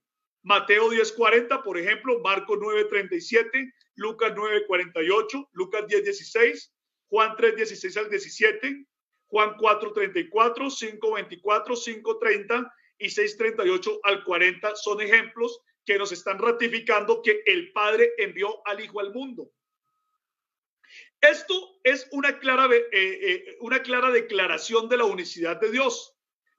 Mateo 10:40, por ejemplo, Marcos 9:37, Lucas 9:48, Lucas 10:16, Juan 3:16 al 17, Juan 4:34, 5:24, 5:30 y 6:38 al 40 son ejemplos que nos están ratificando que el Padre envió al Hijo al mundo. Esto es una clara declaración de la unicidad de Dios.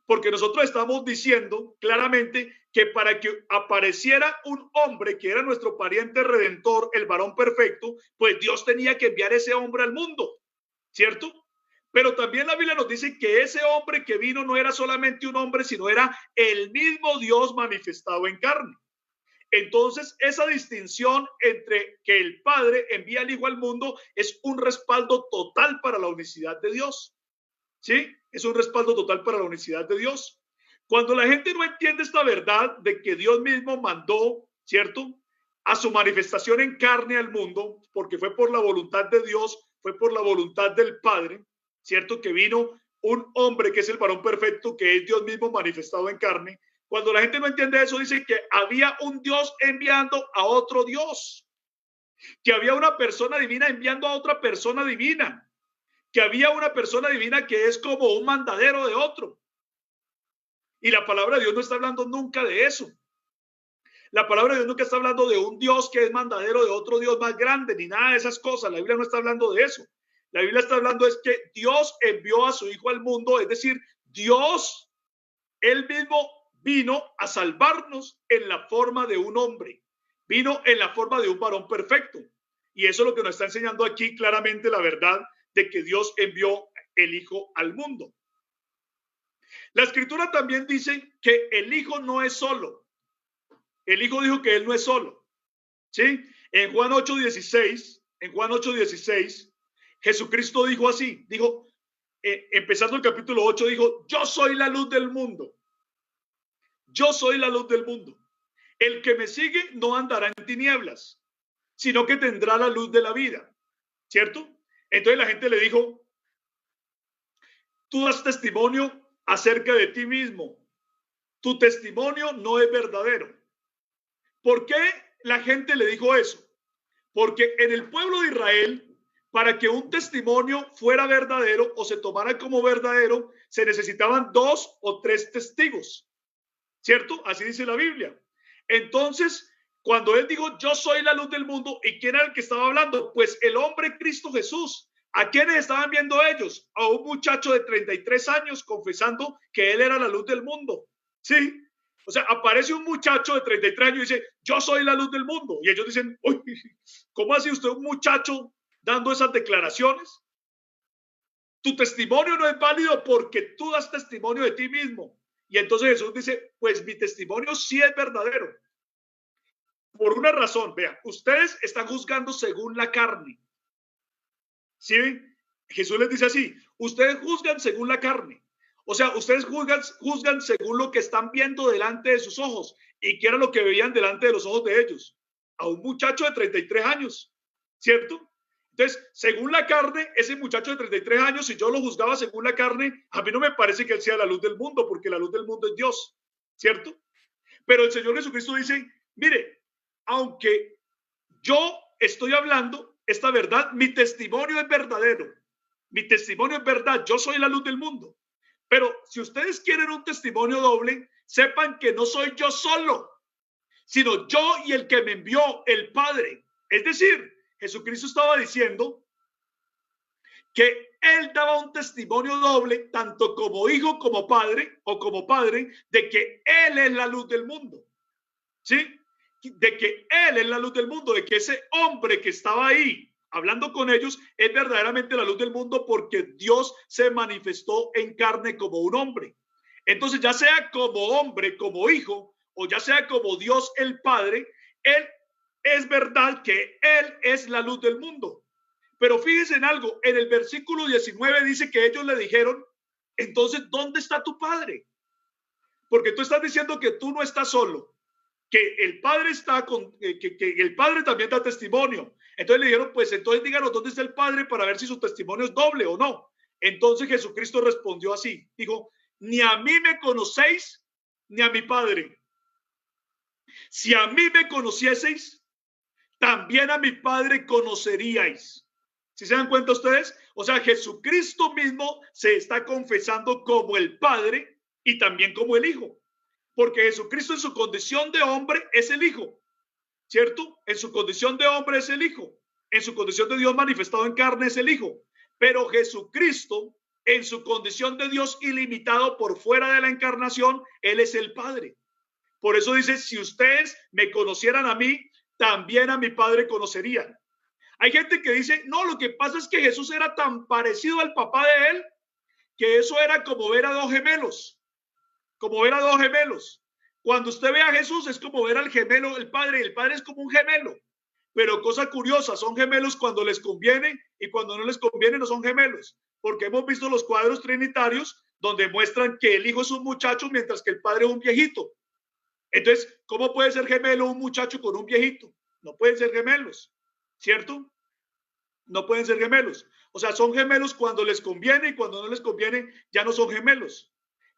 Porque nosotros estamos diciendo claramente que para que apareciera un hombre que era nuestro pariente redentor, el varón perfecto, pues Dios tenía que enviar ese hombre al mundo, ¿cierto? Pero también la Biblia nos dice que ese hombre que vino no era solamente un hombre, sino era el mismo Dios manifestado en carne. Entonces, esa distinción entre que el Padre envía al Hijo al mundo es un respaldo total para la unicidad de Dios. ¿Sí? Es un respaldo total para la unicidad de Dios. Cuando la gente no entiende esta verdad de que Dios mismo mandó, ¿cierto?, a su manifestación en carne al mundo, porque fue por la voluntad de Dios, fue por la voluntad del Padre, ¿cierto?, que vino un hombre que es el varón perfecto, que es Dios mismo manifestado en carne. Cuando la gente no entiende eso, dice que había un Dios enviando a otro Dios, que había una persona divina enviando a otra persona divina, que había una persona divina que es como un mandadero de otro. Y la palabra de Dios no está hablando nunca de eso. La palabra de Dios nunca está hablando de un Dios que es mandadero de otro Dios más grande, ni nada de esas cosas. La Biblia no está hablando de eso. La Biblia está hablando es que Dios envió a su Hijo al mundo, es decir, Dios, él mismo vino a salvarnos en la forma de un hombre. Vino en la forma de un varón perfecto. Y eso es lo que nos está enseñando aquí claramente la verdad de que Dios envió el Hijo al mundo. La Escritura también dice que el Hijo no es solo. El Hijo dijo que él no es solo. ¿Sí? En Juan 8:16, Jesucristo dijo así, dijo, empezando el capítulo 8, dijo, yo soy la luz del mundo. Yo soy la luz del mundo. El que me sigue no andará en tinieblas, sino que tendrá la luz de la vida. ¿Cierto? Entonces la gente le dijo, tú das testimonio acerca de ti mismo. Tu testimonio no es verdadero. ¿Por qué la gente le dijo eso? Porque en el pueblo de Israel, para que un testimonio fuera verdadero o se tomara como verdadero, se necesitaban 2 o 3 testigos. ¿Cierto? Así dice la Biblia. Entonces, cuando él dijo, yo soy la luz del mundo, ¿y quién era el que estaba hablando? Pues el hombre Cristo Jesús. ¿A quiénes estaban viendo ellos? A un muchacho de 33 años confesando que él era la luz del mundo. Sí, O sea, aparece un muchacho de 33 años y dice, yo soy la luz del mundo. Y ellos dicen, uy, ¿cómo hace usted un muchacho dando esas declaraciones? Tu testimonio no es válido porque tú das testimonio de ti mismo. Y entonces Jesús dice, pues mi testimonio sí es verdadero. Por una razón, vean, ustedes están juzgando según la carne. ¿Sí? Jesús les dice así, ustedes juzgan según la carne. O sea, ustedes juzgan según lo que están viendo delante de sus ojos. ¿Y qué era lo que veían delante de los ojos de ellos? A un muchacho de 33 años, ¿cierto? Entonces, según la carne, ese muchacho de 33 años, si yo lo juzgaba según la carne, a mí no me parece que él sea la luz del mundo, porque la luz del mundo es Dios, ¿cierto? Pero el Señor Jesucristo dice, mire, aunque yo estoy hablando esta verdad, mi testimonio es verdadero. Mi testimonio es verdad, yo soy la luz del mundo. Pero si ustedes quieren un testimonio doble, sepan que no soy yo solo, sino yo y el que me envió, el Padre. Es decir, Jesucristo estaba diciendo que él daba un testimonio doble, tanto como hijo como padre, o como padre, de que él es la luz del mundo. ¿Sí? De que él es la luz del mundo, de que ese hombre que estaba ahí hablando con ellos es verdaderamente la luz del mundo porque Dios se manifestó en carne como un hombre. Entonces, ya sea como hombre, como hijo, o ya sea como Dios el Padre, él es verdad que él es la luz del mundo. Pero fíjense en algo, en el versículo 19 dice que ellos le dijeron, entonces, ¿dónde está tu padre? Porque tú estás diciendo que tú no estás solo, que el Padre está con, que el Padre también da testimonio. Entonces le dijeron, pues entonces díganos dónde está el Padre para ver si su testimonio es doble o no. Entonces Jesucristo respondió así, dijo, ni a mí me conocéis, ni a mi Padre. Si a mí me conocieseis, también a mi Padre conoceríais. ¿Sí se dan cuenta ustedes? O sea, Jesucristo mismo se está confesando como el Padre y también como el Hijo. Porque Jesucristo en su condición de hombre es el Hijo, ¿cierto? En su condición de hombre es el Hijo. En su condición de Dios manifestado en carne es el Hijo. Pero Jesucristo, en su condición de Dios ilimitado por fuera de la encarnación, Él es el Padre. Por eso dice, si ustedes me conocieran a mí, también a mi Padre conocerían. Hay gente que dice, no, lo que pasa es que Jesús era tan parecido al papá de él, que eso era como ver a dos gemelos. Como ver a dos gemelos. Cuando usted ve a Jesús es como ver al gemelo, el Padre es como un gemelo. Pero cosa curiosa, son gemelos cuando les conviene y cuando no les conviene no son gemelos. Porque hemos visto los cuadros trinitarios donde muestran que el hijo es un muchacho mientras que el padre es un viejito. Entonces, ¿cómo puede ser gemelo un muchacho con un viejito? No pueden ser gemelos, ¿cierto? No pueden ser gemelos. O sea, son gemelos cuando les conviene y cuando no les conviene ya no son gemelos.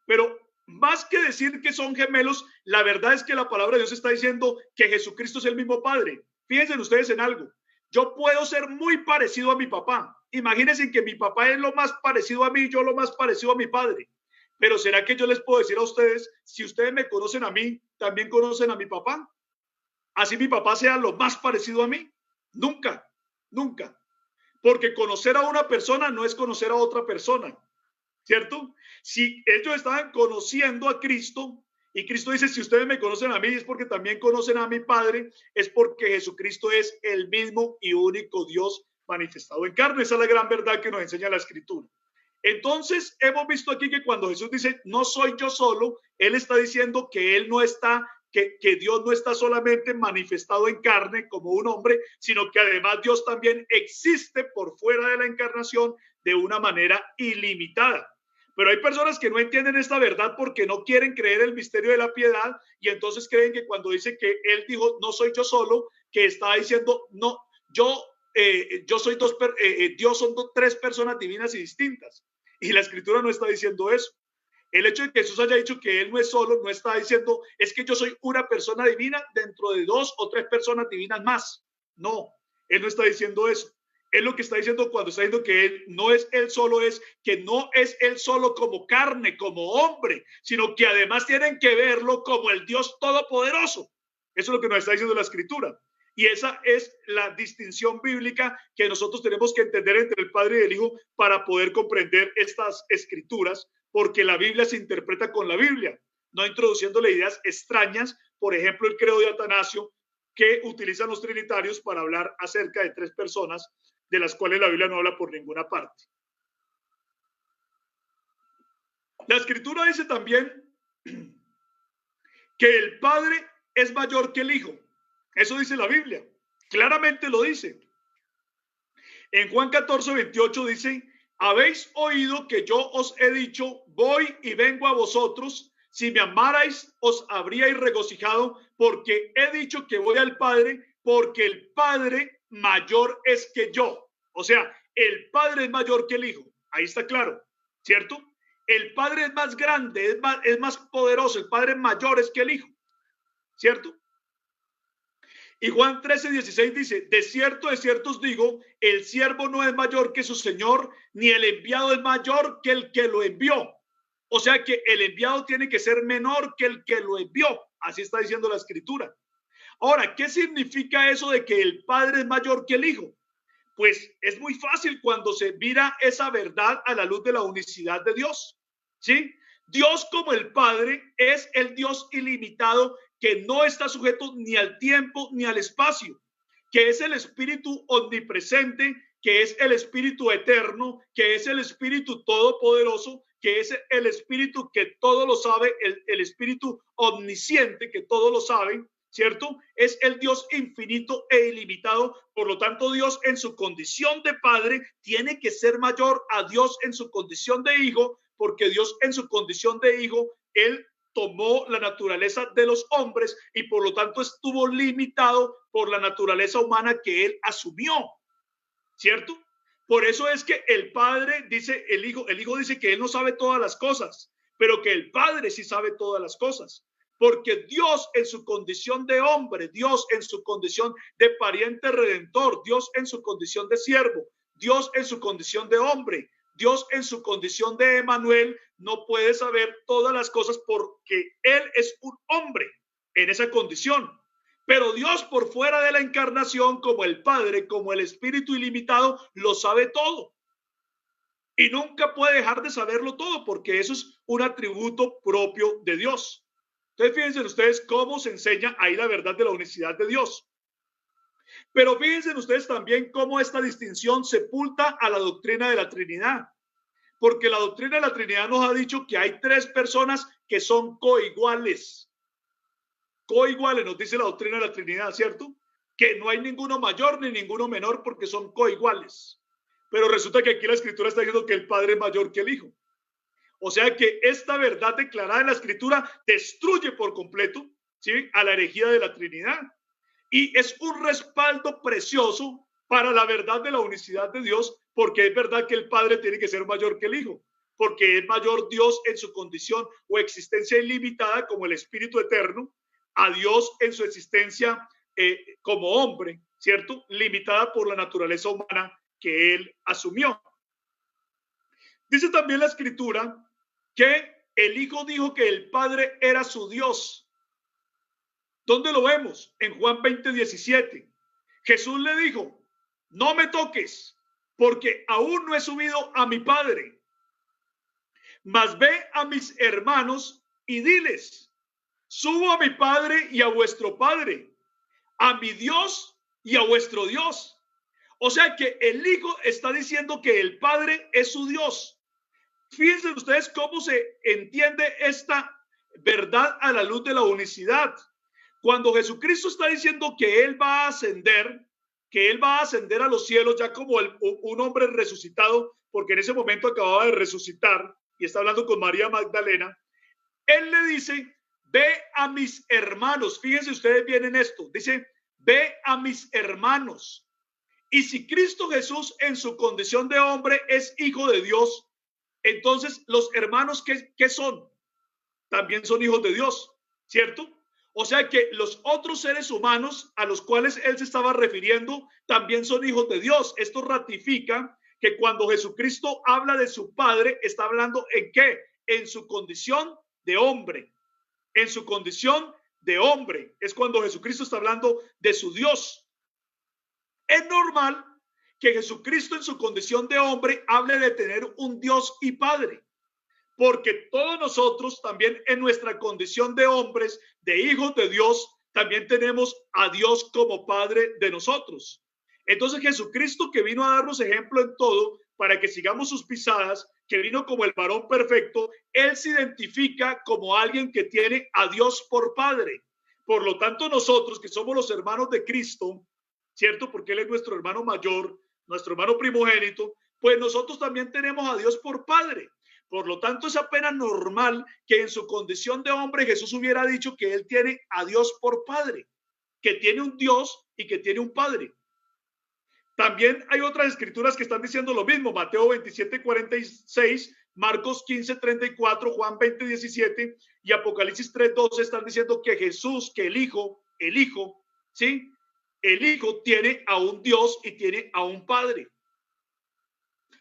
Pero más que decir que son gemelos, la verdad es que la palabra de Dios está diciendo que Jesucristo es el mismo Padre. Fíjense ustedes en algo. Yo puedo ser muy parecido a mi papá. Imagínense que mi papá es lo más parecido a mí, yo lo más parecido a mi padre. Pero ¿será que yo les puedo decir a ustedes, si ustedes me conocen a mí, también conocen a mi papá? Así mi papá sea lo más parecido a mí. Nunca, nunca. Porque conocer a una persona no es conocer a otra persona. ¿Cierto? Si ellos estaban conociendo a Cristo y Cristo dice, si ustedes me conocen a mí es porque también conocen a mi Padre, es porque Jesucristo es el mismo y único Dios manifestado en carne. Esa es la gran verdad que nos enseña la Escritura. Entonces, hemos visto aquí que cuando Jesús dice, no soy yo solo, Él está diciendo que Él no está, que Dios no está solamente manifestado en carne como un hombre, sino que además Dios también existe por fuera de la encarnación de una manera ilimitada. Pero hay personas que no entienden esta verdad porque no quieren creer el misterio de la piedad y entonces creen que cuando dice que Él dijo, no soy yo solo, que está diciendo, no, yo soy Dios son tres personas divinas y distintas. Y la Escritura no está diciendo eso. El hecho de que Jesús haya dicho que Él no es solo, no está diciendo, es que yo soy una persona divina dentro de dos o tres personas divinas más. No, Él no está diciendo eso. Él lo que está diciendo cuando está diciendo que Él no es Él solo, es que no es Él solo como carne, como hombre, sino que además tienen que verlo como el Dios todopoderoso. Eso es lo que nos está diciendo la Escritura. Y esa es la distinción bíblica que nosotros tenemos que entender entre el Padre y el Hijo para poder comprender estas Escrituras, porque la Biblia se interpreta con la Biblia. no introduciéndole ideas extrañas, por ejemplo, el credo de Atanasio, que utilizan los trinitarios para hablar acerca de 3 personas, de las cuales la Biblia no habla por ninguna parte. La Escritura dice también que el Padre es mayor que el Hijo. Eso dice la Biblia. Claramente lo dice. En Juan 14:28 dice: habéis oído que yo os he dicho, voy y vengo a vosotros. Si me amarais, os habríais regocijado, porque he dicho que voy al Padre, porque el Padre mayor es que yo. O sea, el Padre es mayor que el Hijo. Ahí está claro, ¿cierto? El Padre es más grande, es más poderoso, el Padre mayor es que el Hijo, ¿cierto? Y Juan 13:16 dice: de cierto os digo, el siervo no es mayor que su señor, ni el enviado es mayor que el que lo envió. O sea que el enviado tiene que ser menor que el que lo envió. Así está diciendo la Escritura. Ahora, ¿qué significa eso de que el Padre es mayor que el Hijo? Pues es muy fácil cuando se mira esa verdad a la luz de la unicidad de Dios, ¿sí? Dios, como el Padre, es el Dios ilimitado, que no está sujeto ni al tiempo ni al espacio, que es el Espíritu omnipresente, que es el Espíritu eterno, que es el Espíritu todopoderoso, que es el Espíritu que todo lo sabe, el Espíritu omnisciente que todo lo sabe, ¿cierto? Es el Dios infinito e ilimitado. Por lo tanto, Dios en su condición de Padre tiene que ser mayor a Dios en su condición de Hijo, porque Dios en su condición de Hijo, Él tomó la naturaleza de los hombres y por lo tanto estuvo limitado por la naturaleza humana que Él asumió, ¿cierto? Por eso es que el Padre dice, el Hijo dice que Él no sabe todas las cosas, pero que el Padre sí sabe todas las cosas. Porque Dios en su condición de hombre, Dios en su condición de pariente redentor, Dios en su condición de siervo, Dios en su condición de hombre, Dios en su condición de Emmanuel, no puede saber todas las cosas porque Él es un hombre en esa condición. Pero Dios, por fuera de la encarnación, como el Padre, como el Espíritu ilimitado, lo sabe todo. Y nunca puede dejar de saberlo todo, porque eso es un atributo propio de Dios. Entonces, fíjense ustedes cómo se enseña ahí la verdad de la unicidad de Dios. Pero fíjense ustedes también cómo esta distinción sepulta a la doctrina de la Trinidad. Porque la doctrina de la Trinidad nos ha dicho que hay 3 personas que son coiguales. Coiguales, nos dice la doctrina de la Trinidad, ¿cierto? Que no hay ninguno mayor ni ninguno menor porque son coiguales. Pero resulta que aquí la Escritura está diciendo que el Padre es mayor que el Hijo. O sea que esta verdad declarada en la Escritura destruye por completo, ¿sí?, a la herejía de la Trinidad. Y es un respaldo precioso para la verdad de la unicidad de Dios, porque es verdad que el Padre tiene que ser mayor que el Hijo, porque es mayor Dios en su condición o existencia ilimitada como el Espíritu eterno, a Dios en su existencia como hombre, ¿cierto? Limitada por la naturaleza humana que Él asumió. Dice también la Escritura que el Hijo dijo que el Padre era su Dios. ¿Dónde lo vemos? En Juan 20:17. Jesús le dijo: no me toques, porque aún no he subido a mi Padre. Mas ve a mis hermanos y diles: subo a mi Padre y a vuestro Padre, a mi Dios y a vuestro Dios. O sea que el Hijo está diciendo que el Padre es su Dios. Fíjense ustedes cómo se entiende esta verdad a la luz de la unicidad. Cuando Jesucristo está diciendo que Él va a ascender, a los cielos ya como un hombre resucitado, porque en ese momento acababa de resucitar y está hablando con María Magdalena, Él le dice: ve a mis hermanos. Fíjense ustedes bien en esto. Dice: ve a mis hermanos. Y si Cristo Jesús en su condición de hombre es hijo de Dios, entonces los hermanos, ¿qué son? También son hijos de Dios, ¿cierto? O sea que los otros seres humanos a los cuales Él se estaba refiriendo también son hijos de Dios. Esto ratifica que cuando Jesucristo habla de su Padre, está hablando ¿en qué? En su condición de hombre. En su condición de hombre es cuando Jesucristo está hablando de su Dios. Es normal que Jesucristo en su condición de hombre hable de tener un Dios y Padre, porque todos nosotros también en nuestra condición de hombres, de hijos de Dios, también tenemos a Dios como Padre de nosotros. Entonces Jesucristo, que vino a darnos ejemplo en todo para que sigamos sus pisadas, que vino como el varón perfecto, él se identifica como alguien que tiene a Dios por Padre. Por lo tanto, nosotros que somos los hermanos de Cristo, ¿cierto? Porque él es nuestro hermano mayor, nuestro hermano primogénito, pues nosotros también tenemos a Dios por Padre. Por lo tanto, es apenas normal que en su condición de hombre Jesús hubiera dicho que él tiene a Dios por Padre, que tiene un Dios y que tiene un Padre. También hay otras escrituras que están diciendo lo mismo. Mateo 27:46, Marcos 15:34, Juan 20:17 y Apocalipsis 3:12 están diciendo que Jesús, que el Hijo, ¿sí? El Hijo tiene a un Dios y tiene a un Padre.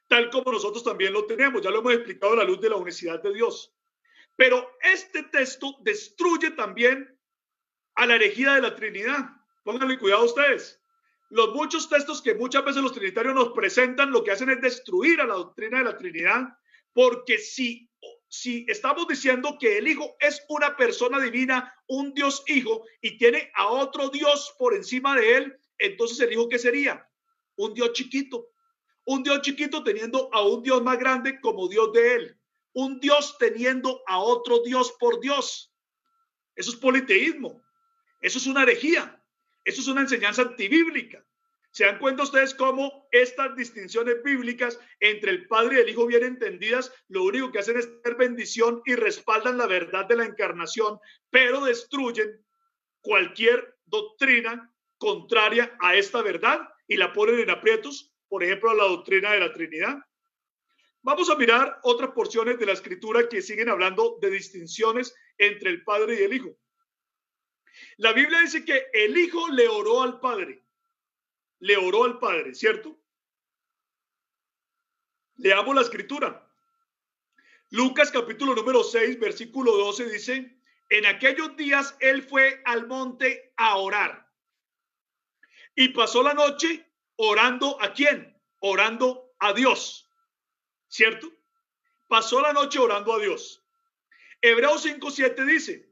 Tal como nosotros también lo tenemos. Ya lo hemos explicado a la luz de la unicidad de Dios. Pero este texto destruye también a la herejía de la Trinidad. Pónganle cuidado ustedes. Los muchos textos que muchas veces los trinitarios nos presentan lo que hacen es destruir a la doctrina de la Trinidad, porque si estamos diciendo que el Hijo es una persona divina, un Dios Hijo, y tiene a otro Dios por encima de él, entonces el Hijo, ¿qué sería? Un Dios chiquito. Un Dios chiquito teniendo a un Dios más grande como Dios de él. Un Dios teniendo a otro Dios por Dios. Eso es politeísmo. Eso es una herejía. Eso es una enseñanza antibíblica. ¿Se dan cuenta ustedes cómo estas distinciones bíblicas entre el Padre y el Hijo bien entendidas, lo único que hacen es tener bendición y respaldan la verdad de la encarnación, pero destruyen cualquier doctrina contraria a esta verdad y la ponen en aprietos, por ejemplo, a la doctrina de la Trinidad? Vamos a mirar otras porciones de la Escritura que siguen hablando de distinciones entre el Padre y el Hijo. La Biblia dice que el Hijo le oró al Padre. Le oró al Padre, ¿cierto? Leamos la Escritura. Lucas capítulo número 6, versículo 12 dice, en aquellos días él fue al monte a orar. Y pasó la noche orando ¿a quién? Orando a Dios, ¿cierto? Pasó la noche orando a Dios. Hebreos 5:7 dice,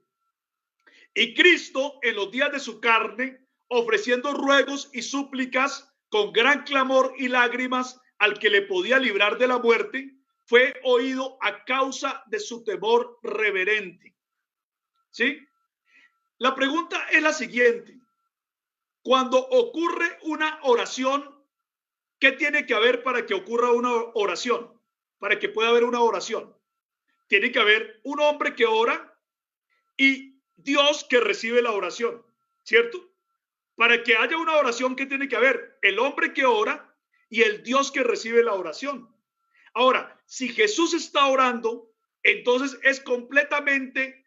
y Cristo en los días de su carne, ofreciendo ruegos y súplicas con gran clamor y lágrimas al que le podía librar de la muerte, fue oído a causa de su temor reverente. ¿Sí? La pregunta es la siguiente. Cuando ocurre una oración, ¿qué tiene que haber para que ocurra una oración? Para que pueda haber una oración. Tiene que haber un hombre que ora y Dios que recibe la oración, ¿cierto? Para que haya una oración, ¿qué tiene que haber? El hombre que ora y el Dios que recibe la oración. Ahora, si Jesús está orando, entonces es completamente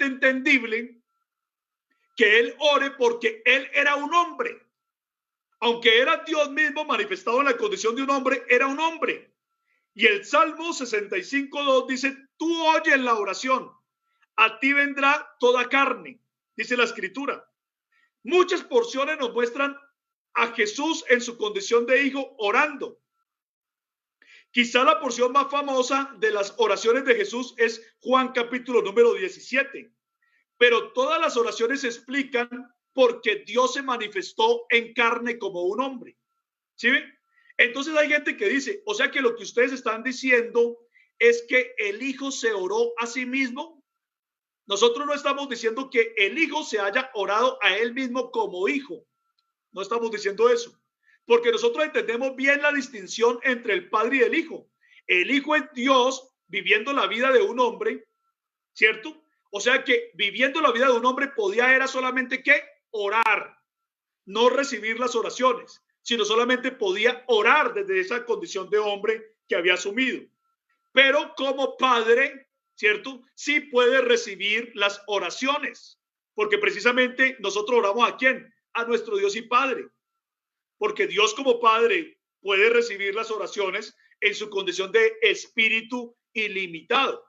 entendible que él ore porque él era un hombre. Aunque era Dios mismo manifestado en la condición de un hombre, era un hombre. Y el Salmo 65:2 dice, tú oyes la oración, a ti vendrá toda carne, dice la Escritura. Muchas porciones nos muestran a Jesús en su condición de hijo orando. Quizá la porción más famosa de las oraciones de Jesús es Juan capítulo número 17. Pero todas las oraciones se explican porque Dios se manifestó en carne como un hombre. ¿Sí ven? Entonces hay gente que dice, o sea que lo que ustedes están diciendo es que el Hijo se oró a sí mismo. Nosotros no estamos diciendo que el Hijo se haya orado a él mismo como hijo. No estamos diciendo eso. Porque nosotros entendemos bien la distinción entre el Padre y el Hijo. El Hijo es Dios viviendo la vida de un hombre, ¿cierto? O sea que viviendo la vida de un hombre era solamente que orar, no recibir las oraciones, sino solamente podía orar desde esa condición de hombre que había asumido. Pero como padre, ¿cierto? Sí puede recibir las oraciones, porque precisamente nosotros oramos ¿a quién? A nuestro Dios y Padre, porque Dios como Padre puede recibir las oraciones en su condición de espíritu ilimitado.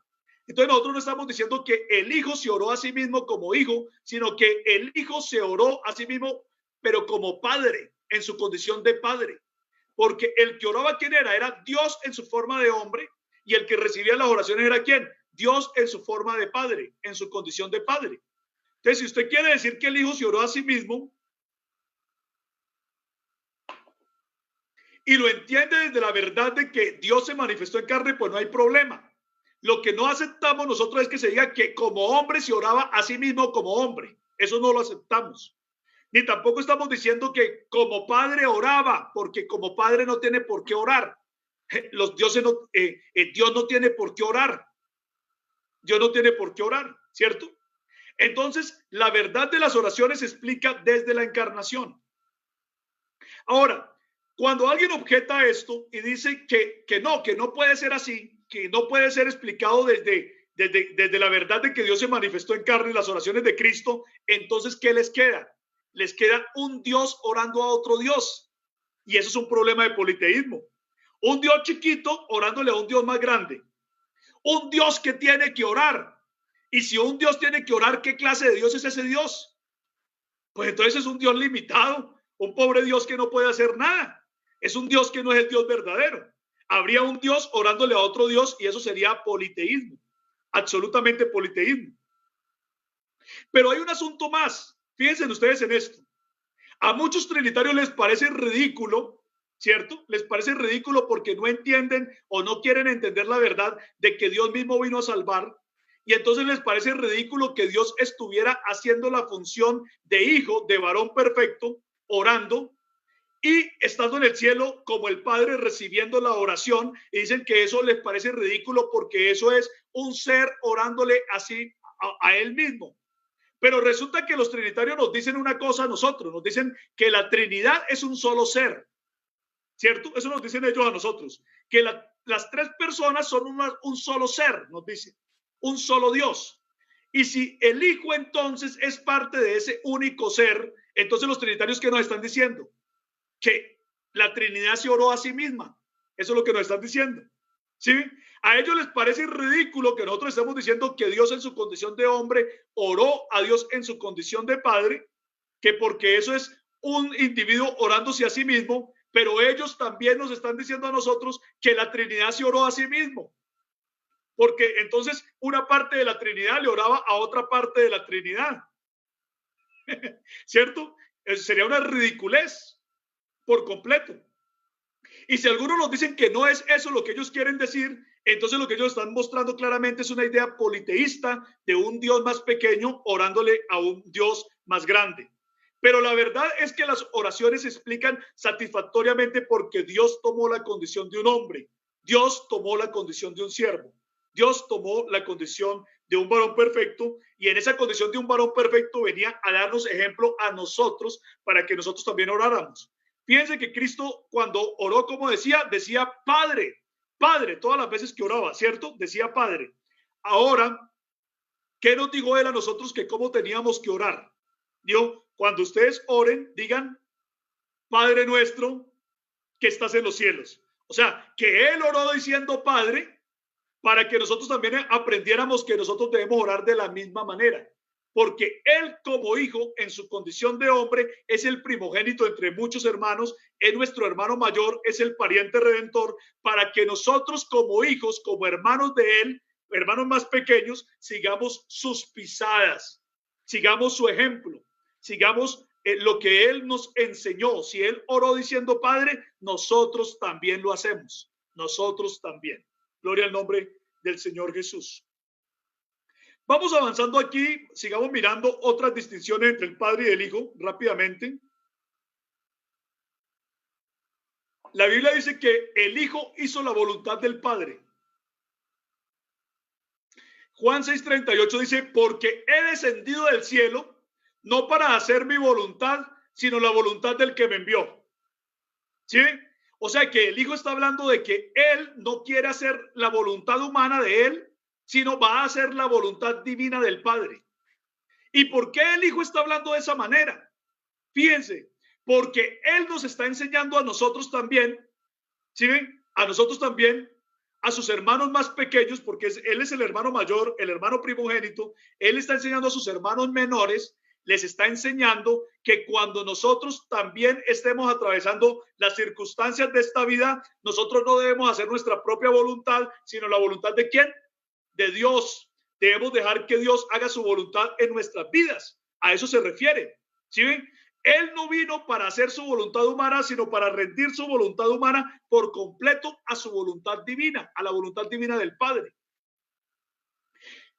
Entonces nosotros no estamos diciendo que el Hijo se oró a sí mismo como hijo, sino que el Hijo se oró a sí mismo, pero como Padre, en su condición de Padre. porque el que oraba, ¿quién era? Era Dios en su forma de hombre, y el que recibía las oraciones era ¿quién? Dios en su forma de padre, en su condición de padre. Entonces, si usted quiere decir que el Hijo se oró a sí mismo y lo entiende desde la verdad de que Dios se manifestó en carne, pues no hay problema. Lo que no aceptamos nosotros es que se diga que como hombre se oraba a sí mismo como hombre. Eso no lo aceptamos. Ni tampoco estamos diciendo que como padre oraba, porque como padre no tiene por qué orar. Los dioses no, Dios no tiene por qué orar. Dios no tiene por qué orar, ¿cierto? Entonces, la verdad de las oraciones se explica desde la encarnación. Ahora, cuando alguien objeta esto y dice que no puede ser así, que no puede ser explicado desde la verdad de que Dios se manifestó en carne y las oraciones de Cristo, entonces, ¿qué les queda? Les queda un Dios orando a otro Dios. Y eso es un problema de politeísmo. Un Dios chiquito orándole a un Dios más grande. Un Dios que tiene que orar. Y si un Dios tiene que orar, ¿qué clase de Dios es ese Dios? Pues entonces es un Dios limitado, un pobre Dios que no puede hacer nada. Es un Dios que no es el Dios verdadero. Habría un Dios orándole a otro Dios y eso sería politeísmo, absolutamente politeísmo. Pero hay un asunto más. Fíjense ustedes en esto. A muchos trinitarios les parece ridículo, ¿cierto? Les parece ridículo porque no entienden o no quieren entender la verdad de que Dios mismo vino a salvar. Y entonces les parece ridículo que Dios estuviera haciendo la función de hijo, de varón perfecto, orando y estando en el cielo como el Padre recibiendo la oración. Y dicen que eso les parece ridículo porque eso es un ser orándole así a él mismo. Pero resulta que los trinitarios nos dicen una cosa a nosotros, nos dicen que la Trinidad es un solo ser, ¿cierto? Eso nos dicen ellos a nosotros, que las tres personas son un solo ser, nos dicen, un solo Dios. Y si el Hijo entonces es parte de ese único ser, entonces los trinitarios, ¿qué nos están diciendo? Que la Trinidad se oró a sí misma. Eso es lo que nos están diciendo. ¿Sí? A ellos les parece ridículo que nosotros estemos diciendo que Dios en su condición de hombre oró a Dios en su condición de padre, que porque eso es un individuo orándose a sí mismo, pero ellos también nos están diciendo a nosotros que la Trinidad se oró a sí mismo. Porque entonces una parte de la Trinidad le oraba a otra parte de la Trinidad. ¿Cierto? Sería una ridiculez por completo. Y si algunos nos dicen que no es eso lo que ellos quieren decir, entonces lo que ellos están mostrando claramente es una idea politeísta de un Dios más pequeño orándole a un Dios más grande. Pero la verdad es que las oraciones se explican satisfactoriamente porque Dios tomó la condición de un hombre, Dios tomó la condición de un siervo, Dios tomó la condición de un varón perfecto y en esa condición de un varón perfecto venía a darnos ejemplo a nosotros para que nosotros también oráramos. Fíjense que Cristo cuando oró, como decía Padre, Padre, todas las veces que oraba, ¿cierto? Decía Padre. Ahora, ¿qué nos dijo él a nosotros que cómo teníamos que orar? Dijo, cuando ustedes oren, digan, Padre nuestro que estás en los cielos. O sea, que él oró diciendo Padre para que nosotros también aprendiéramos que nosotros debemos orar de la misma manera. Porque él como hijo en su condición de hombre es el primogénito entre muchos hermanos, es nuestro hermano mayor, es el pariente redentor, para que nosotros como hijos, como hermanos de él, hermanos más pequeños, sigamos sus pisadas, sigamos su ejemplo, sigamos lo que él nos enseñó. Si él oró diciendo Padre, nosotros también lo hacemos, nosotros también. Gloria al nombre del Señor Jesús. Vamos avanzando aquí, sigamos mirando otras distinciones entre el Padre y el Hijo rápidamente. La Biblia dice que el Hijo hizo la voluntad del Padre. Juan 6:38 dice, porque he descendido del cielo, no para hacer mi voluntad, sino la voluntad del que me envió. ¿Sí? O sea que el Hijo está hablando de que él no quiere hacer la voluntad humana de él, sino va a hacer la voluntad divina del Padre. ¿Y por qué el Hijo está hablando de esa manera? Fíjense, porque Él nos está enseñando a nosotros también, ¿sí ven? A nosotros también, a sus hermanos más pequeños, porque Él es el hermano mayor, el hermano primogénito, Él está enseñando a sus hermanos menores, les está enseñando que cuando nosotros también estemos atravesando las circunstancias de esta vida, nosotros no debemos hacer nuestra propia voluntad, sino la voluntad ¿de quién? De Dios. Debemos dejar que Dios haga su voluntad en nuestras vidas. A eso se refiere. ¿Sí ven? Él no vino para hacer su voluntad humana, sino para rendir su voluntad humana por completo a su voluntad divina, a la voluntad divina del Padre.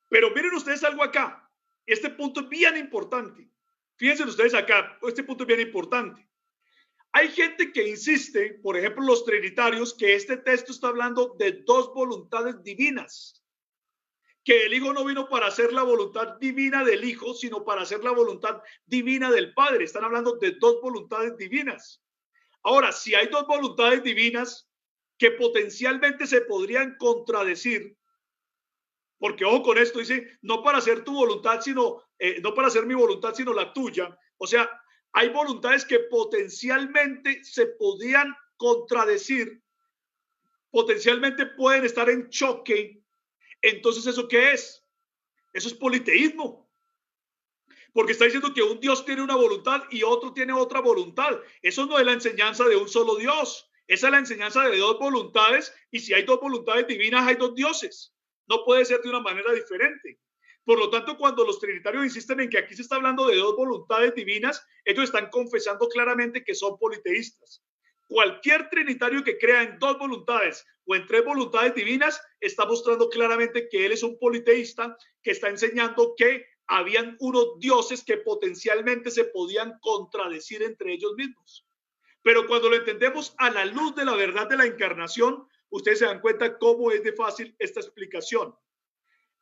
Pero miren ustedes algo acá. Este punto es bien importante. Fíjense ustedes acá, este punto es bien importante. Hay gente que insiste, por ejemplo, los trinitarios, que este texto está hablando de dos voluntades divinas. Que el Hijo no vino para hacer la voluntad divina del Hijo, sino para hacer la voluntad divina del Padre. Están hablando de dos voluntades divinas. Ahora, si hay dos voluntades divinas que potencialmente se podrían contradecir, porque ojo con esto, dice, no para hacer tu voluntad, sino, no para hacer mi voluntad, sino la tuya. O sea, hay voluntades que potencialmente se podían contradecir, potencialmente pueden estar en choque. Entonces, ¿eso qué es? Eso es politeísmo. Porque está diciendo que un Dios tiene una voluntad y otro tiene otra voluntad. Eso no es la enseñanza de un solo Dios. Esa es la enseñanza de dos voluntades. Y si hay dos voluntades divinas, hay dos dioses. No puede ser de una manera diferente. Por lo tanto, cuando los trinitarios insisten en que aquí se está hablando de dos voluntades divinas, ellos están confesando claramente que son politeístas. Cualquier trinitario que crea en dos voluntades o en tres voluntades divinas está mostrando claramente que él es un politeísta que está enseñando que habían unos dioses que potencialmente se podían contradecir entre ellos mismos. Pero cuando lo entendemos a la luz de la verdad de la encarnación, ustedes se dan cuenta cómo es de fácil esta explicación.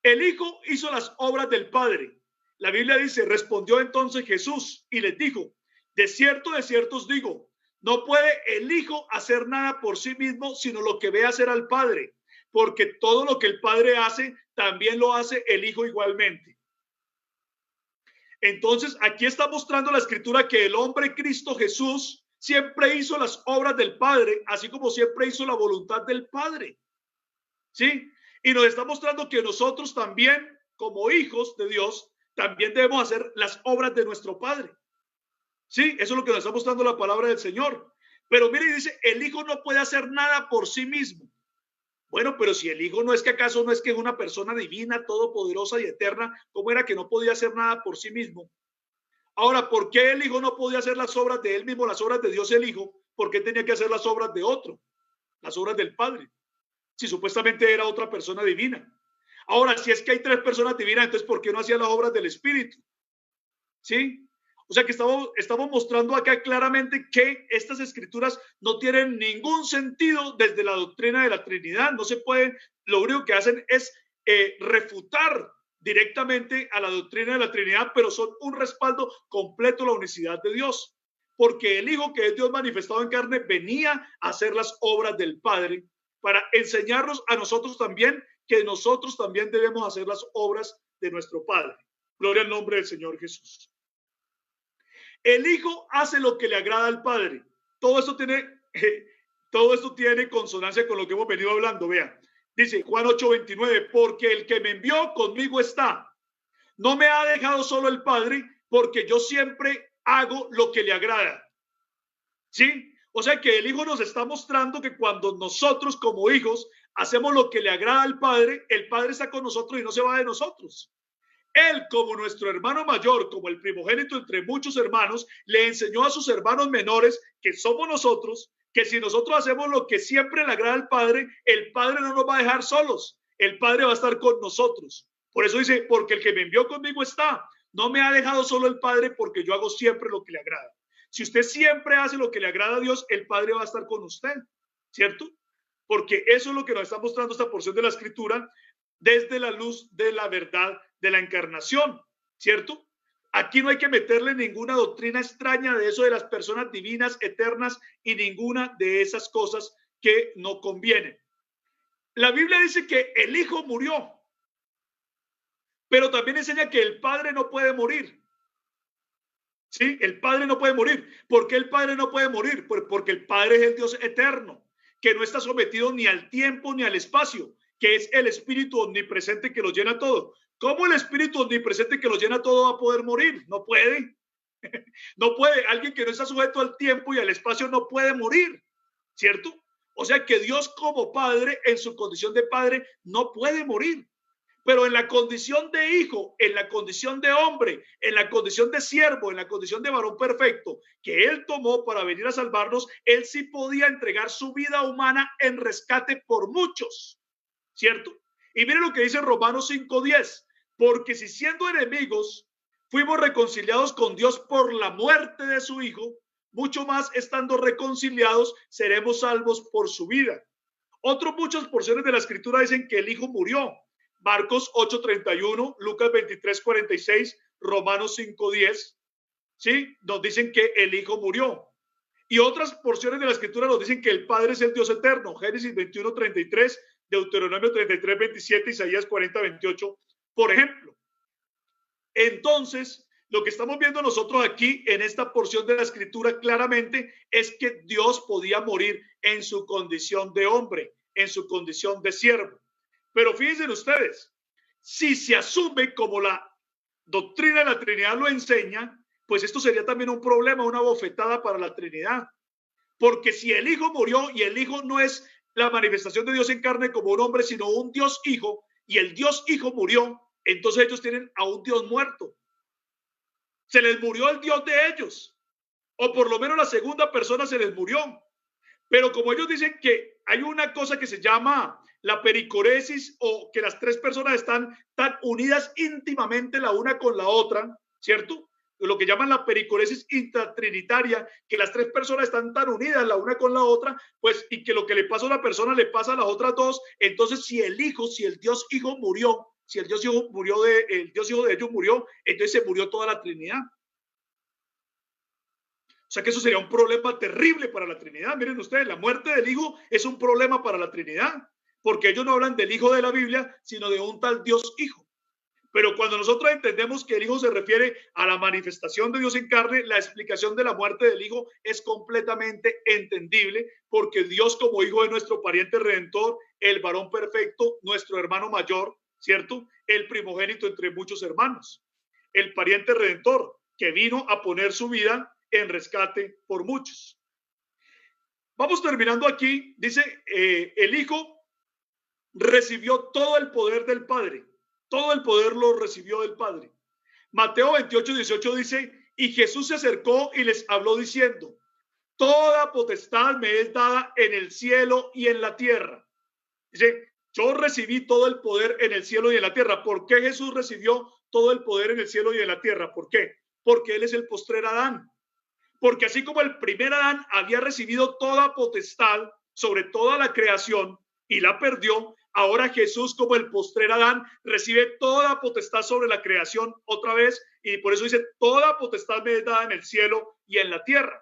El Hijo hizo las obras del Padre. La Biblia dice, respondió entonces Jesús y les dijo, de cierto os digo, no puede el Hijo hacer nada por sí mismo, sino lo que ve hacer al Padre, porque todo lo que el Padre hace, también lo hace el Hijo igualmente. Entonces, aquí está mostrando la Escritura que el hombre Cristo Jesús siempre hizo las obras del Padre, así como siempre hizo la voluntad del Padre. ¿Sí? Y nos está mostrando que nosotros también, como hijos de Dios, también debemos hacer las obras de nuestro Padre. Sí, eso es lo que nos está mostrando la palabra del Señor. Pero mire, dice, el Hijo no puede hacer nada por sí mismo. Bueno, pero si el Hijo no es que acaso no es que es una persona divina, todopoderosa y eterna, ¿cómo era que no podía hacer nada por sí mismo? Ahora, ¿por qué el Hijo no podía hacer las obras de él mismo, las obras de Dios el Hijo? ¿Por qué tenía que hacer las obras de otro? Las obras del Padre. Si supuestamente era otra persona divina. Ahora, si es que hay tres personas divinas, entonces ¿por qué no hacía las obras del Espíritu? ¿Sí? O sea que estamos mostrando acá claramente que estas escrituras no tienen ningún sentido desde la doctrina de la Trinidad. No se pueden, lo único que hacen es refutar directamente a la doctrina de la Trinidad, pero son un respaldo completo a la unicidad de Dios. Porque el Hijo, que es Dios manifestado en carne, venía a hacer las obras del Padre para enseñarnos a nosotros también que nosotros también debemos hacer las obras de nuestro Padre. Gloria al nombre del Señor Jesús. El Hijo hace lo que le agrada al Padre. Todo esto tiene consonancia con lo que hemos venido hablando. Vean, dice Juan 8:29, porque el que me envió conmigo está. No me ha dejado solo el Padre, porque yo siempre hago lo que le agrada. ¿Sí? O sea que el Hijo nos está mostrando que cuando nosotros como hijos hacemos lo que le agrada al Padre, el Padre está con nosotros y no se va de nosotros. Él, como nuestro hermano mayor, como el primogénito entre muchos hermanos, le enseñó a sus hermanos menores, que somos nosotros, que si nosotros hacemos lo que siempre le agrada al Padre, el Padre no nos va a dejar solos. El Padre va a estar con nosotros. Por eso dice, porque el que me envió conmigo está. No me ha dejado solo el Padre, porque yo hago siempre lo que le agrada. Si usted siempre hace lo que le agrada a Dios, el Padre va a estar con usted, ¿cierto? Porque eso es lo que nos está mostrando esta porción de la Escritura desde la luz de la verdad de la encarnación, ¿cierto? Aquí no hay que meterle ninguna doctrina extraña de eso de las personas divinas, eternas y ninguna de esas cosas que no convienen. La Biblia dice que el Hijo murió, pero también enseña que el Padre no puede morir. Sí, el Padre no puede morir. ¿Por qué el Padre no puede morir? Porque el Padre es el Dios eterno, que no está sometido ni al tiempo ni al espacio, que es el Espíritu omnipresente que lo llena todo. ¿Cómo el Espíritu omnipresente que lo llena todo va a poder morir? No puede. No puede. Alguien que no está sujeto al tiempo y al espacio no puede morir, ¿cierto? O sea que Dios como Padre, en su condición de Padre, no puede morir. Pero en la condición de hijo, en la condición de hombre, en la condición de siervo, en la condición de varón perfecto que él tomó para venir a salvarnos, él sí podía entregar su vida humana en rescate por muchos, ¿cierto? Y miren lo que dice Romanos 5:10, porque si siendo enemigos fuimos reconciliados con Dios por la muerte de su hijo, mucho más estando reconciliados seremos salvos por su vida. Otras muchas porciones de la escritura dicen que el hijo murió. Marcos 8:31, Lucas 23:46, Romanos 5:10, ¿sí? Nos dicen que el hijo murió. Y otras porciones de la escritura nos dicen que el Padre es el Dios eterno. Génesis 21:33, Deuteronomio 33:27, Isaías 40:28, por ejemplo. Entonces, lo que estamos viendo nosotros aquí en esta porción de la escritura claramente es que Dios podía morir en su condición de hombre, en su condición de siervo. Pero fíjense ustedes, si se asume como la doctrina de la Trinidad lo enseña, pues esto sería también un problema, una bofetada para la Trinidad. Porque si el Hijo murió y el Hijo no es la manifestación de Dios en carne como un hombre, sino un Dios Hijo, y el Dios Hijo murió, entonces ellos tienen a un Dios muerto. Se les murió el Dios de ellos, o por lo menos la segunda persona se les murió. Pero como ellos dicen que hay una cosa que se llama la pericoresis, o que las tres personas están tan unidas íntimamente la una con la otra, ¿cierto? Lo que llaman la pericoresis intratrinitaria, que las tres personas están tan unidas la una con la otra, pues, y que lo que le pasa a una persona le pasa a las otras dos. Entonces, si el Dios Hijo murió, si el Dios Hijo murió el Dios Hijo de ellos murió, entonces se murió toda la Trinidad. O sea que eso sería un problema terrible para la Trinidad. Miren ustedes, la muerte del Hijo es un problema para la Trinidad, porque ellos no hablan del Hijo de la Biblia, sino de un tal Dios Hijo. Pero cuando nosotros entendemos que el Hijo se refiere a la manifestación de Dios en carne, la explicación de la muerte del Hijo es completamente entendible, porque Dios como Hijo de nuestro pariente redentor, el varón perfecto, nuestro hermano mayor, ¿cierto? El primogénito entre muchos hermanos, el pariente redentor que vino a poner su vida en rescate por muchos. Vamos terminando aquí. Dice, el Hijo recibió todo el poder del Padre. Todo el poder lo recibió del Padre. Mateo 28:18 dice, y Jesús se acercó y les habló diciendo, toda potestad me es dada en el cielo y en la tierra. Dice, yo recibí todo el poder en el cielo y en la tierra. ¿Por qué Jesús recibió todo el poder en el cielo y en la tierra? ¿Por qué? Porque Él es el postrer Adán. Porque así como el primer Adán había recibido toda potestad sobre toda la creación y la perdió, ahora Jesús como el postrer Adán recibe toda potestad sobre la creación otra vez, y por eso dice, toda potestad me es dada en el cielo y en la tierra.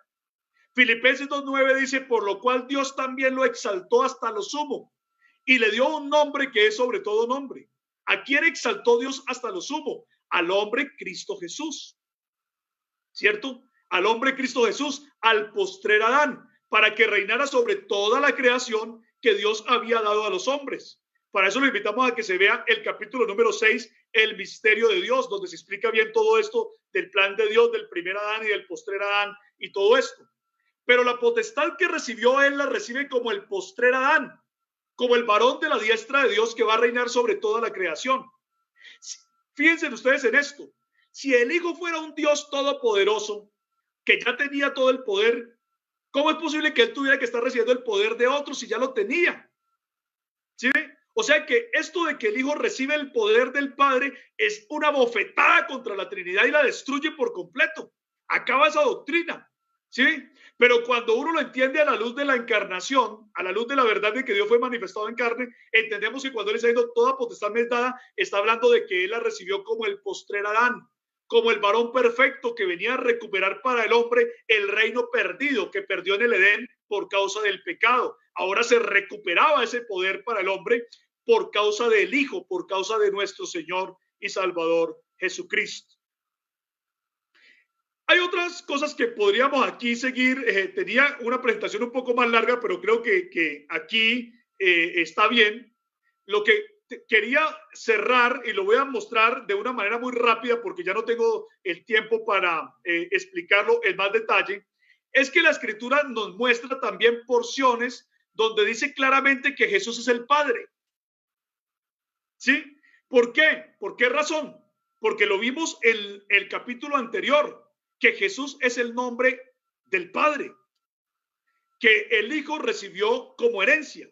Filipenses 2:9 dice, por lo cual Dios también lo exaltó hasta lo sumo y le dio un nombre que es sobre todo nombre. ¿A quién exaltó Dios hasta lo sumo? Al hombre Cristo Jesús, ¿cierto? Al hombre Cristo Jesús, al postrer Adán, para que reinara sobre toda la creación que Dios había dado a los hombres. Para eso lo invitamos a que se vea el capítulo número 6, el misterio de Dios, donde se explica bien todo esto del plan de Dios, del primer Adán y del postrer Adán y todo esto. Pero la potestad que recibió él la recibe como el postrer Adán, como el varón de la diestra de Dios que va a reinar sobre toda la creación. Fíjense ustedes en esto. Si el Hijo fuera un Dios todopoderoso, que ya tenía todo el poder, ¿cómo es posible que él tuviera que estar recibiendo el poder de otros si ya lo tenía? ¿Sí? O sea que esto de que el Hijo recibe el poder del Padre es una bofetada contra la Trinidad y la destruye por completo. Acaba esa doctrina, ¿sí? Pero cuando uno lo entiende a la luz de la encarnación, a la luz de la verdad de que Dios fue manifestado en carne, entendemos que cuando él está diciendo toda potestad me es dada, está hablando de que él la recibió como el postrer Adán, como el varón perfecto que venía a recuperar para el hombre el reino perdido que perdió en el Edén por causa del pecado. Ahora se recuperaba ese poder para el hombre por causa del Hijo, por causa de nuestro Señor y Salvador Jesucristo. Hay otras cosas que podríamos aquí seguir. Tenía una presentación un poco más larga, pero creo que aquí está bien. Lo que quería cerrar y lo voy a mostrar de una manera muy rápida porque ya no tengo el tiempo para explicarlo en más detalle. Es que la escritura nos muestra también porciones donde dice claramente que Jesús es el Padre. ¿Sí? ¿Por qué? ¿Por qué razón? Porque lo vimos en el capítulo anterior, que Jesús es el nombre del Padre, que el Hijo recibió como herencia.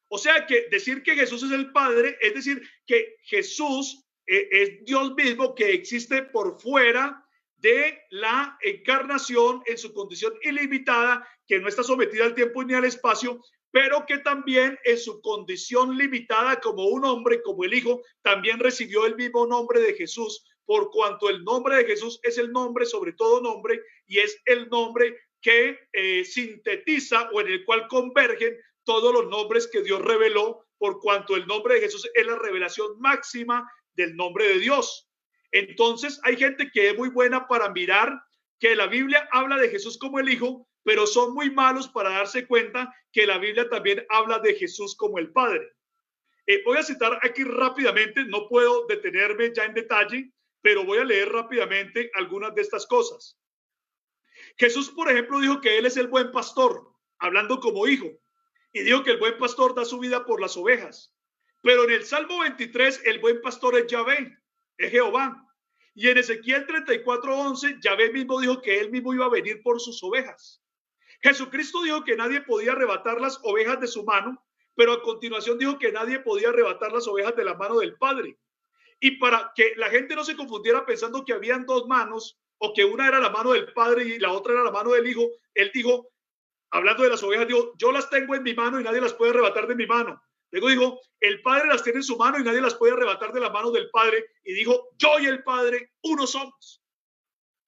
O sea que decir que Jesús es el Padre, es decir, que Jesús es Dios mismo que existe por fuera de la encarnación en su condición ilimitada, que no está sometida al tiempo ni al espacio, pero que también en su condición limitada como un hombre, como el Hijo, también recibió el mismo nombre de Jesús, por cuanto el nombre de Jesús es el nombre sobre todo nombre y es el nombre que sintetiza o en el cual convergen todos los nombres que Dios reveló, por cuanto el nombre de Jesús es la revelación máxima del nombre de Dios. Entonces hay gente que es muy buena para mirar que la Biblia habla de Jesús como el Hijo, pero son muy malos para darse cuenta que la Biblia también habla de Jesús como el Padre. Voy a citar aquí rápidamente, no puedo detenerme ya en detalle, pero voy a leer rápidamente algunas de estas cosas. Jesús, por ejemplo, dijo que Él es el buen pastor, hablando como hijo, y dijo que el buen pastor da su vida por las ovejas. Pero en el Salmo 23, el buen pastor es Yahvé, es Jehová. Y en Ezequiel 34:11, Yahvé mismo dijo que Él mismo iba a venir por sus ovejas. Jesucristo dijo que nadie podía arrebatar las ovejas de su mano, pero a continuación dijo que nadie podía arrebatar las ovejas de la mano del Padre. Y para que la gente no se confundiera pensando que habían dos manos o que una era la mano del Padre y la otra era la mano del Hijo, Él dijo, hablando de las ovejas, dijo, yo las tengo en mi mano y nadie las puede arrebatar de mi mano. Luego dijo, el Padre las tiene en su mano y nadie las puede arrebatar de la mano del Padre. Y dijo, yo y el Padre, uno somos.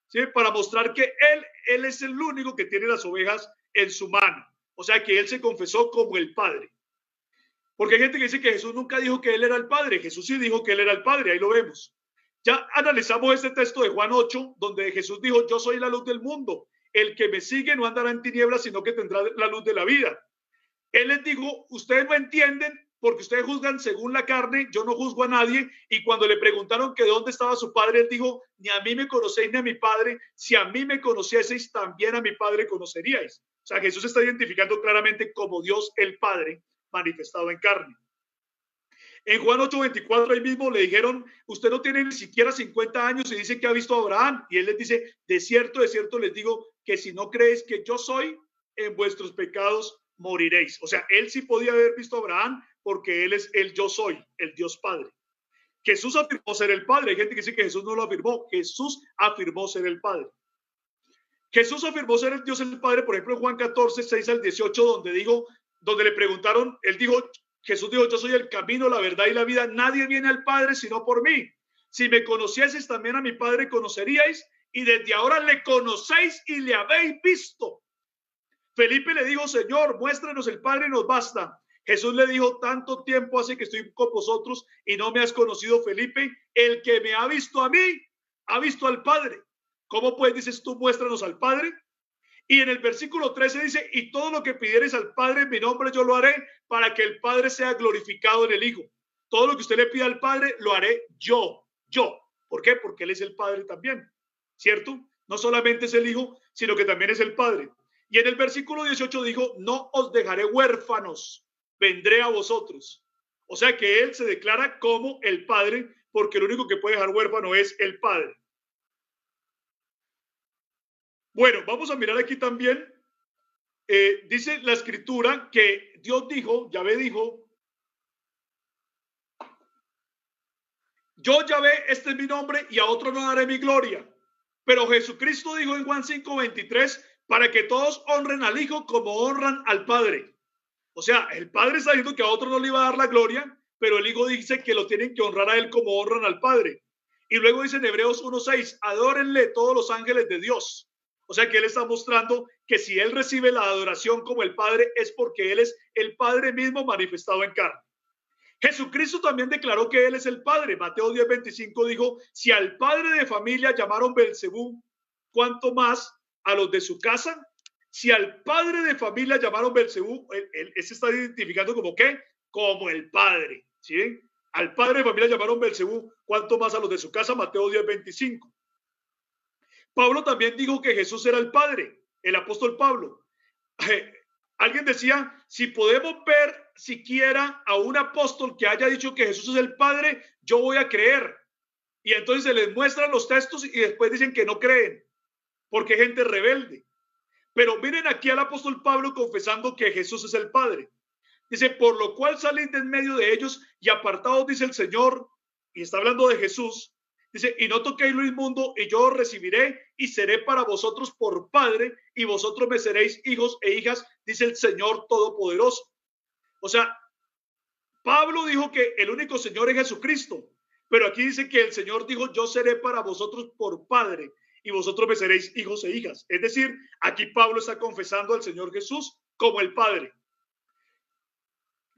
¿Sí? Para mostrar que él es el único que tiene las ovejas en su mano. O sea que Él se confesó como el Padre. Porque hay gente que dice que Jesús nunca dijo que Él era el Padre. Jesús sí dijo que Él era el Padre, ahí lo vemos. Ya analizamos este texto de Juan 8, donde Jesús dijo, yo soy la luz del mundo. El que me sigue no andará en tinieblas, sino que tendrá la luz de la vida. Él les dijo, ustedes no entienden porque ustedes juzgan según la carne, yo no juzgo a nadie. Y cuando le preguntaron que de dónde estaba su padre, él dijo, ni a mí me conocéis ni a mi padre. Si a mí me conocieseis, también a mi padre conoceríais. O sea, Jesús está identificando claramente como Dios el Padre manifestado en carne. En Juan 8:24 ahí mismo le dijeron, usted no tiene ni siquiera 50 años y dice que ha visto a Abraham. Y él les dice, de cierto les digo que si no creéis que yo soy, en vuestros pecados moriréis. O sea, él sí podía haber visto a Abraham porque él es el yo soy, el Dios Padre. Jesús afirmó ser el Padre. Hay gente que dice que Jesús no lo afirmó. Jesús afirmó ser el Padre. Jesús afirmó ser el Dios el Padre, por ejemplo, en Juan 14:6-18, donde le preguntaron, Jesús dijo, yo soy el camino, la verdad y la vida. Nadie viene al Padre sino por mí. Si me conocieseis, también a mi Padre conoceríais, y desde ahora le conocéis y le habéis visto. Felipe le dijo, Señor, muéstranos el Padre y nos basta. Jesús le dijo, tanto tiempo hace que estoy con vosotros y no me has conocido, Felipe. El que me ha visto a mí, ha visto al Padre. ¿Cómo pues dices tú, muéstranos al Padre? Y en el versículo 13 dice, y todo lo que pidieres al Padre en mi nombre yo lo haré para que el Padre sea glorificado en el Hijo. Todo lo que usted le pida al Padre lo haré yo. ¿Por qué? Porque Él es el Padre también, ¿cierto? No solamente es el Hijo, sino que también es el Padre. Y en el versículo 18 dijo, no os dejaré huérfanos, vendré a vosotros. O sea que Él se declara como el Padre, porque el único que puede dejar huérfano es el Padre. Bueno, vamos a mirar aquí también. Dice la escritura que Dios dijo, Yahvé dijo, yo Yahvé, este es mi nombre y a otro no daré mi gloria. Pero Jesucristo dijo en Juan 5:23, para que todos honren al Hijo como honran al Padre. O sea, el Padre está diciendo que a otro no le iba a dar la gloria, pero el Hijo dice que lo tienen que honrar a Él como honran al Padre. Y luego dice en Hebreos 1:6, adórenle todos los ángeles de Dios. O sea que Él está mostrando que si Él recibe la adoración como el Padre es porque Él es el Padre mismo manifestado en carne. Jesucristo también declaró que Él es el Padre. Mateo 10:25 dijo, si al padre de familia llamaron Belzebú, ¿cuánto más a los de su casa? Si al padre de familia llamaron Belzebú, él se está identificando como ¿qué? Como el Padre, ¿sí? al padre de familia llamaron Belcebú, cuánto más a los de su casa, Mateo 10:25. Pablo también dijo que Jesús era el Padre, el apóstol Pablo. Alguien decía, si podemos ver siquiera a un apóstol que haya dicho que Jesús es el Padre, yo voy a creer. Y entonces se les muestran los textos y después dicen que no creen, porque hay gente rebelde. Pero miren aquí al apóstol Pablo confesando que Jesús es el Padre. Dice, por lo cual salid de en medio de ellos y apartados, dice el Señor, y está hablando de Jesús. Dice, y no toquéis lo inmundo, y yo os recibiré y seré para vosotros por Padre, y vosotros me seréis hijos e hijas, dice el Señor Todopoderoso. O sea, Pablo dijo que el único Señor es Jesucristo, pero aquí dice que el Señor dijo, yo seré para vosotros por Padre, y vosotros me seréis hijos e hijas. Es decir, aquí Pablo está confesando al Señor Jesús como el Padre.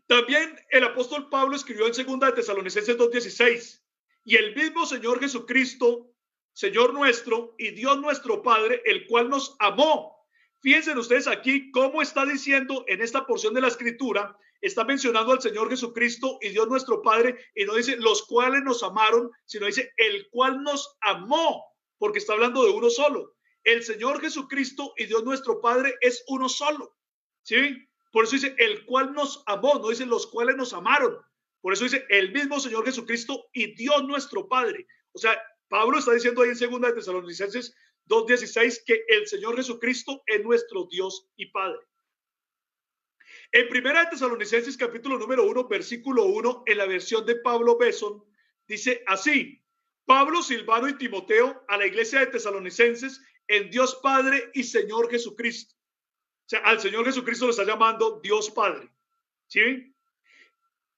También el apóstol Pablo escribió en 2 de Tesalonicenses 2:16, y el mismo Señor Jesucristo, Señor nuestro y Dios nuestro Padre, el cual nos amó. Fíjense ustedes aquí cómo está diciendo en esta porción de la escritura, está mencionando al Señor Jesucristo y Dios nuestro Padre, y no dice los cuales nos amaron, sino dice el cual nos amó, porque está hablando de uno solo. El Señor Jesucristo y Dios nuestro Padre es uno solo, ¿sí? Por eso dice el cual nos amó, no dice los cuales nos amaron. Por eso dice el mismo Señor Jesucristo y Dios nuestro Padre. O sea, Pablo está diciendo ahí en 2 de Tesalonicenses 2:16 que el Señor Jesucristo es nuestro Dios y Padre. En 1 de Tesalonicenses capítulo número 1, versículo 1, en la versión de Pablo Besson, dice así: Pablo, Silvano y Timoteo a la iglesia de Tesalonicenses en Dios Padre y Señor Jesucristo. O sea, al Señor Jesucristo lo está llamando Dios Padre. ¿Sí?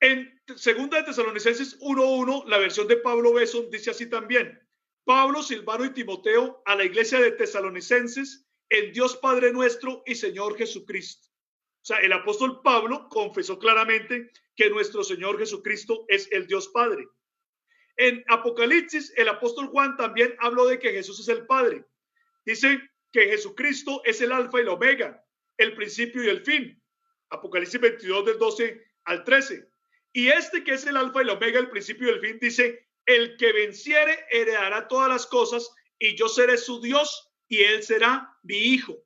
En 2 de Tesalonicenses 1:1, la versión de Pablo Besson dice así también: Pablo, Silvano y Timoteo a la iglesia de Tesalonicenses en Dios Padre nuestro y Señor Jesucristo. O sea, el apóstol Pablo confesó claramente que nuestro Señor Jesucristo es el Dios Padre. En Apocalipsis, el apóstol Juan también habló de que Jesús es el Padre. Dice que Jesucristo es el alfa y el omega, el principio y el fin. Apocalipsis 22 del 12 al 13. Y este que es el alfa y el omega, el principio y el fin, dice, el que venciere heredará todas las cosas y yo seré su Dios y él será mi hijo.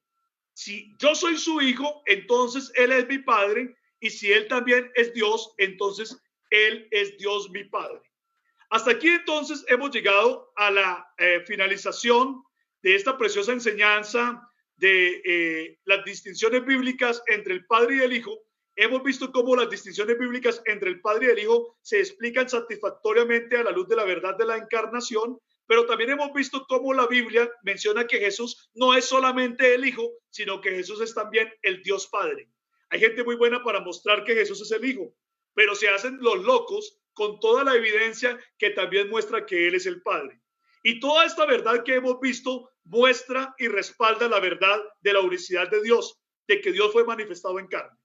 Si yo soy su hijo, entonces él es mi padre, y si él también es Dios, entonces él es Dios mi padre. Hasta aquí entonces hemos llegado a la finalización de esta preciosa enseñanza de las distinciones bíblicas entre el Padre y el Hijo. Hemos visto cómo las distinciones bíblicas entre el Padre y el Hijo se explican satisfactoriamente a la luz de la verdad de la encarnación, pero también hemos visto cómo la Biblia menciona que Jesús no es solamente el Hijo, sino que Jesús es también el Dios Padre. Hay gente muy buena para mostrar que Jesús es el Hijo, pero se hacen los locos con toda la evidencia que también muestra que Él es el Padre. Y toda esta verdad que hemos visto muestra y respalda la verdad de la unicidad de Dios, de que Dios fue manifestado en carne.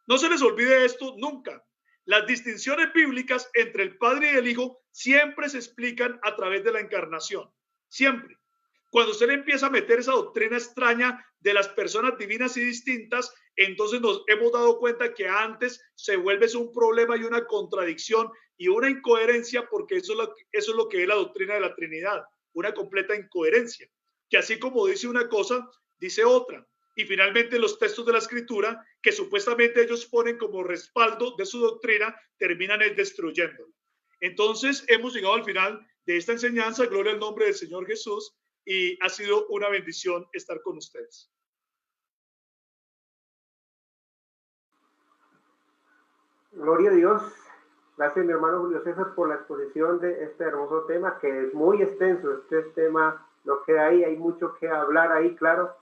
No se les olvide esto nunca. Las distinciones bíblicas entre el Padre y el Hijo siempre se explican a través de la encarnación. Siempre. Cuando usted empieza a meter esa doctrina extraña de las personas divinas y distintas, entonces nos hemos dado cuenta que antes se vuelve un problema y una contradicción y una incoherencia, porque eso es lo que es la doctrina de la Trinidad, una completa incoherencia, que así como dice una cosa, dice otra. Y finalmente los textos de la Escritura, que supuestamente ellos ponen como respaldo de su doctrina, terminan destruyéndola. Entonces hemos llegado al final de esta enseñanza. Gloria al nombre del Señor Jesús, y ha sido una bendición estar con ustedes. Gloria a Dios. Gracias, mi hermano Julio César, por la exposición de este hermoso tema, que es muy extenso. Este tema no queda ahí, hay mucho que hablar ahí, claro.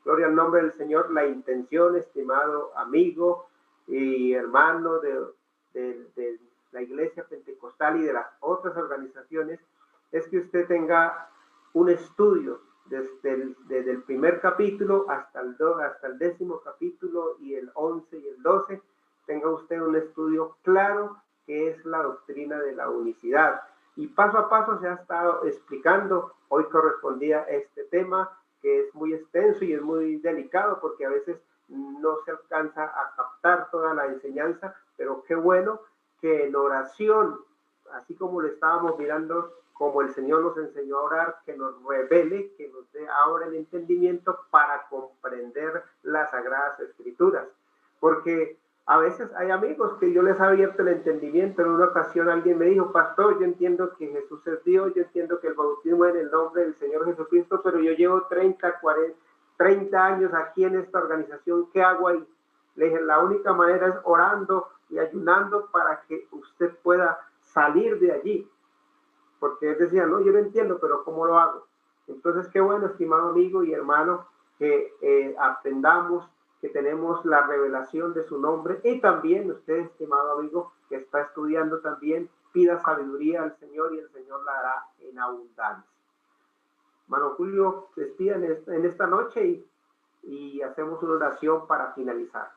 Gloria al nombre del Señor. La intención, estimado amigo y hermano de la Iglesia Pentecostal y de las otras organizaciones, es que usted tenga un estudio desde el primer capítulo hasta el 10º capítulo y el 11 y el 12. Tenga usted un estudio claro que es la doctrina de la unicidad. Y paso a paso se ha estado explicando. Hoy correspondía a este tema, que es muy extenso y es muy delicado, porque a veces no se alcanza a captar toda la enseñanza, pero qué bueno que en oración así como lo estábamos mirando, como el Señor nos enseñó a orar, que nos revele, que nos dé ahora el entendimiento para comprender las Sagradas Escrituras. Porque a veces hay amigos que yo les he abierto el entendimiento. En una ocasión alguien me dijo: pastor, yo entiendo que Jesús es Dios, yo entiendo que el bautismo es en el nombre del Señor Jesucristo, pero yo llevo 30 años aquí en esta organización, ¿qué hago ahí? Le dije: la única manera es orando y ayunando para que usted pueda salir de allí. Porque él decía: no, yo no entiendo, pero ¿cómo lo hago? Entonces, qué bueno, estimado amigo y hermano, que aprendamos, que tenemos la revelación de su nombre, y también usted, estimado amigo, que está estudiando también, pida sabiduría al Señor y el Señor la dará en abundancia. Hermano Julio, despida en esta noche y hacemos una oración para finalizar.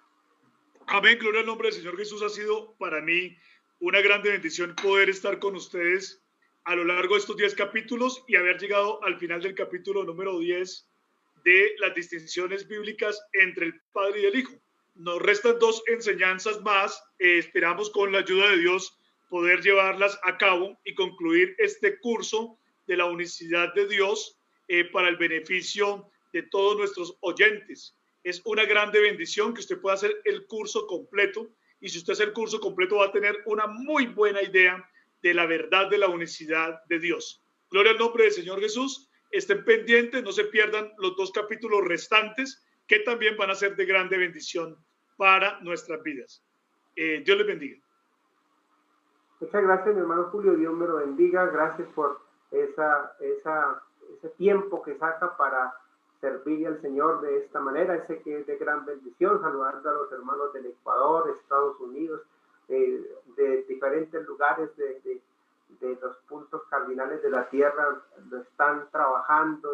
Amén, gloria al nombre del Señor Jesús. Ha sido para mí una grande bendición poder estar con ustedes a lo largo de estos 10 capítulos y haber llegado al final del capítulo número 10 de las distinciones bíblicas entre el Padre y el Hijo. Nos restan 2 enseñanzas más. Esperamos con la ayuda de Dios poder llevarlas a cabo y concluir este curso de la unicidad de Dios para el beneficio de todos nuestros oyentes. Es una grande bendición que usted pueda hacer el curso completo, y si usted hace el curso completo va a tener una muy buena idea de la verdad de la unicidad de Dios. Gloria al nombre del Señor Jesús. Estén pendientes, no se pierdan los 2 capítulos restantes que también van a ser de grande bendición para nuestras vidas. Dios les bendiga. Muchas gracias, mi hermano Julio. Dios me lo bendiga. Gracias por ese tiempo que saca para servirle al Señor de esta manera. Sé que es de gran bendición. Saludando a los hermanos del Ecuador, Estados Unidos, de diferentes lugares de los puntos cardinales de la tierra. Lo están trabajando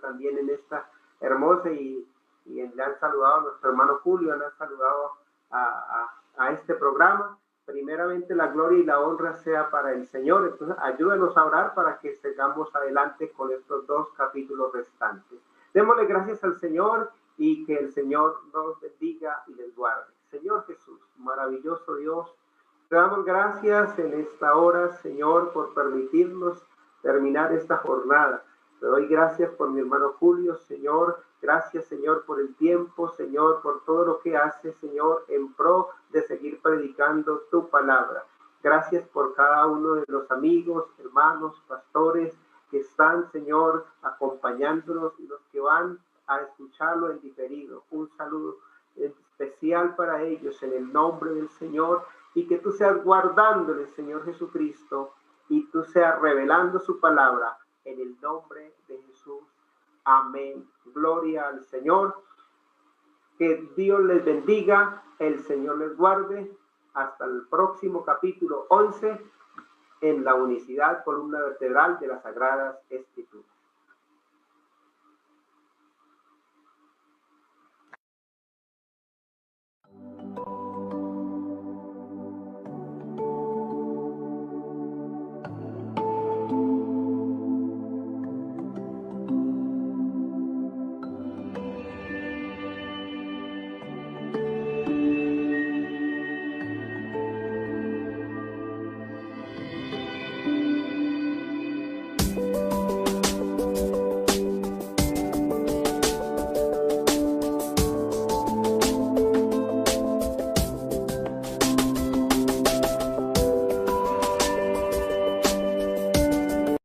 también en esta hermosa y le han saludado a nuestro hermano Julio, han saludado a este programa. Primeramente la gloria y la honra sea para el Señor. Entonces ayúdenos a orar para que sigamos adelante con estos 2 capítulos restantes. Démosle gracias al Señor y que el Señor nos bendiga y les guarde. Señor Jesús, maravilloso Dios, te damos gracias en esta hora, Señor, por permitirnos terminar esta jornada. Te doy gracias por mi hermano Julio, Señor. Gracias, Señor, por el tiempo, Señor, por todo lo que hace, Señor, en pro de seguir predicando tu palabra. Gracias por cada uno de los amigos, hermanos, pastores que están, Señor, acompañándonos y los que van a escucharlo en diferido. Un saludo especial para ellos en el nombre del Señor, y que tú seas guardándoles, Señor Jesucristo, y tú seas revelando su palabra en el nombre de Jesús. Amén. Gloria al Señor. Que Dios les bendiga, el Señor les guarde. Hasta el próximo capítulo 11 en la unicidad, columna vertebral de las Sagradas Escrituras.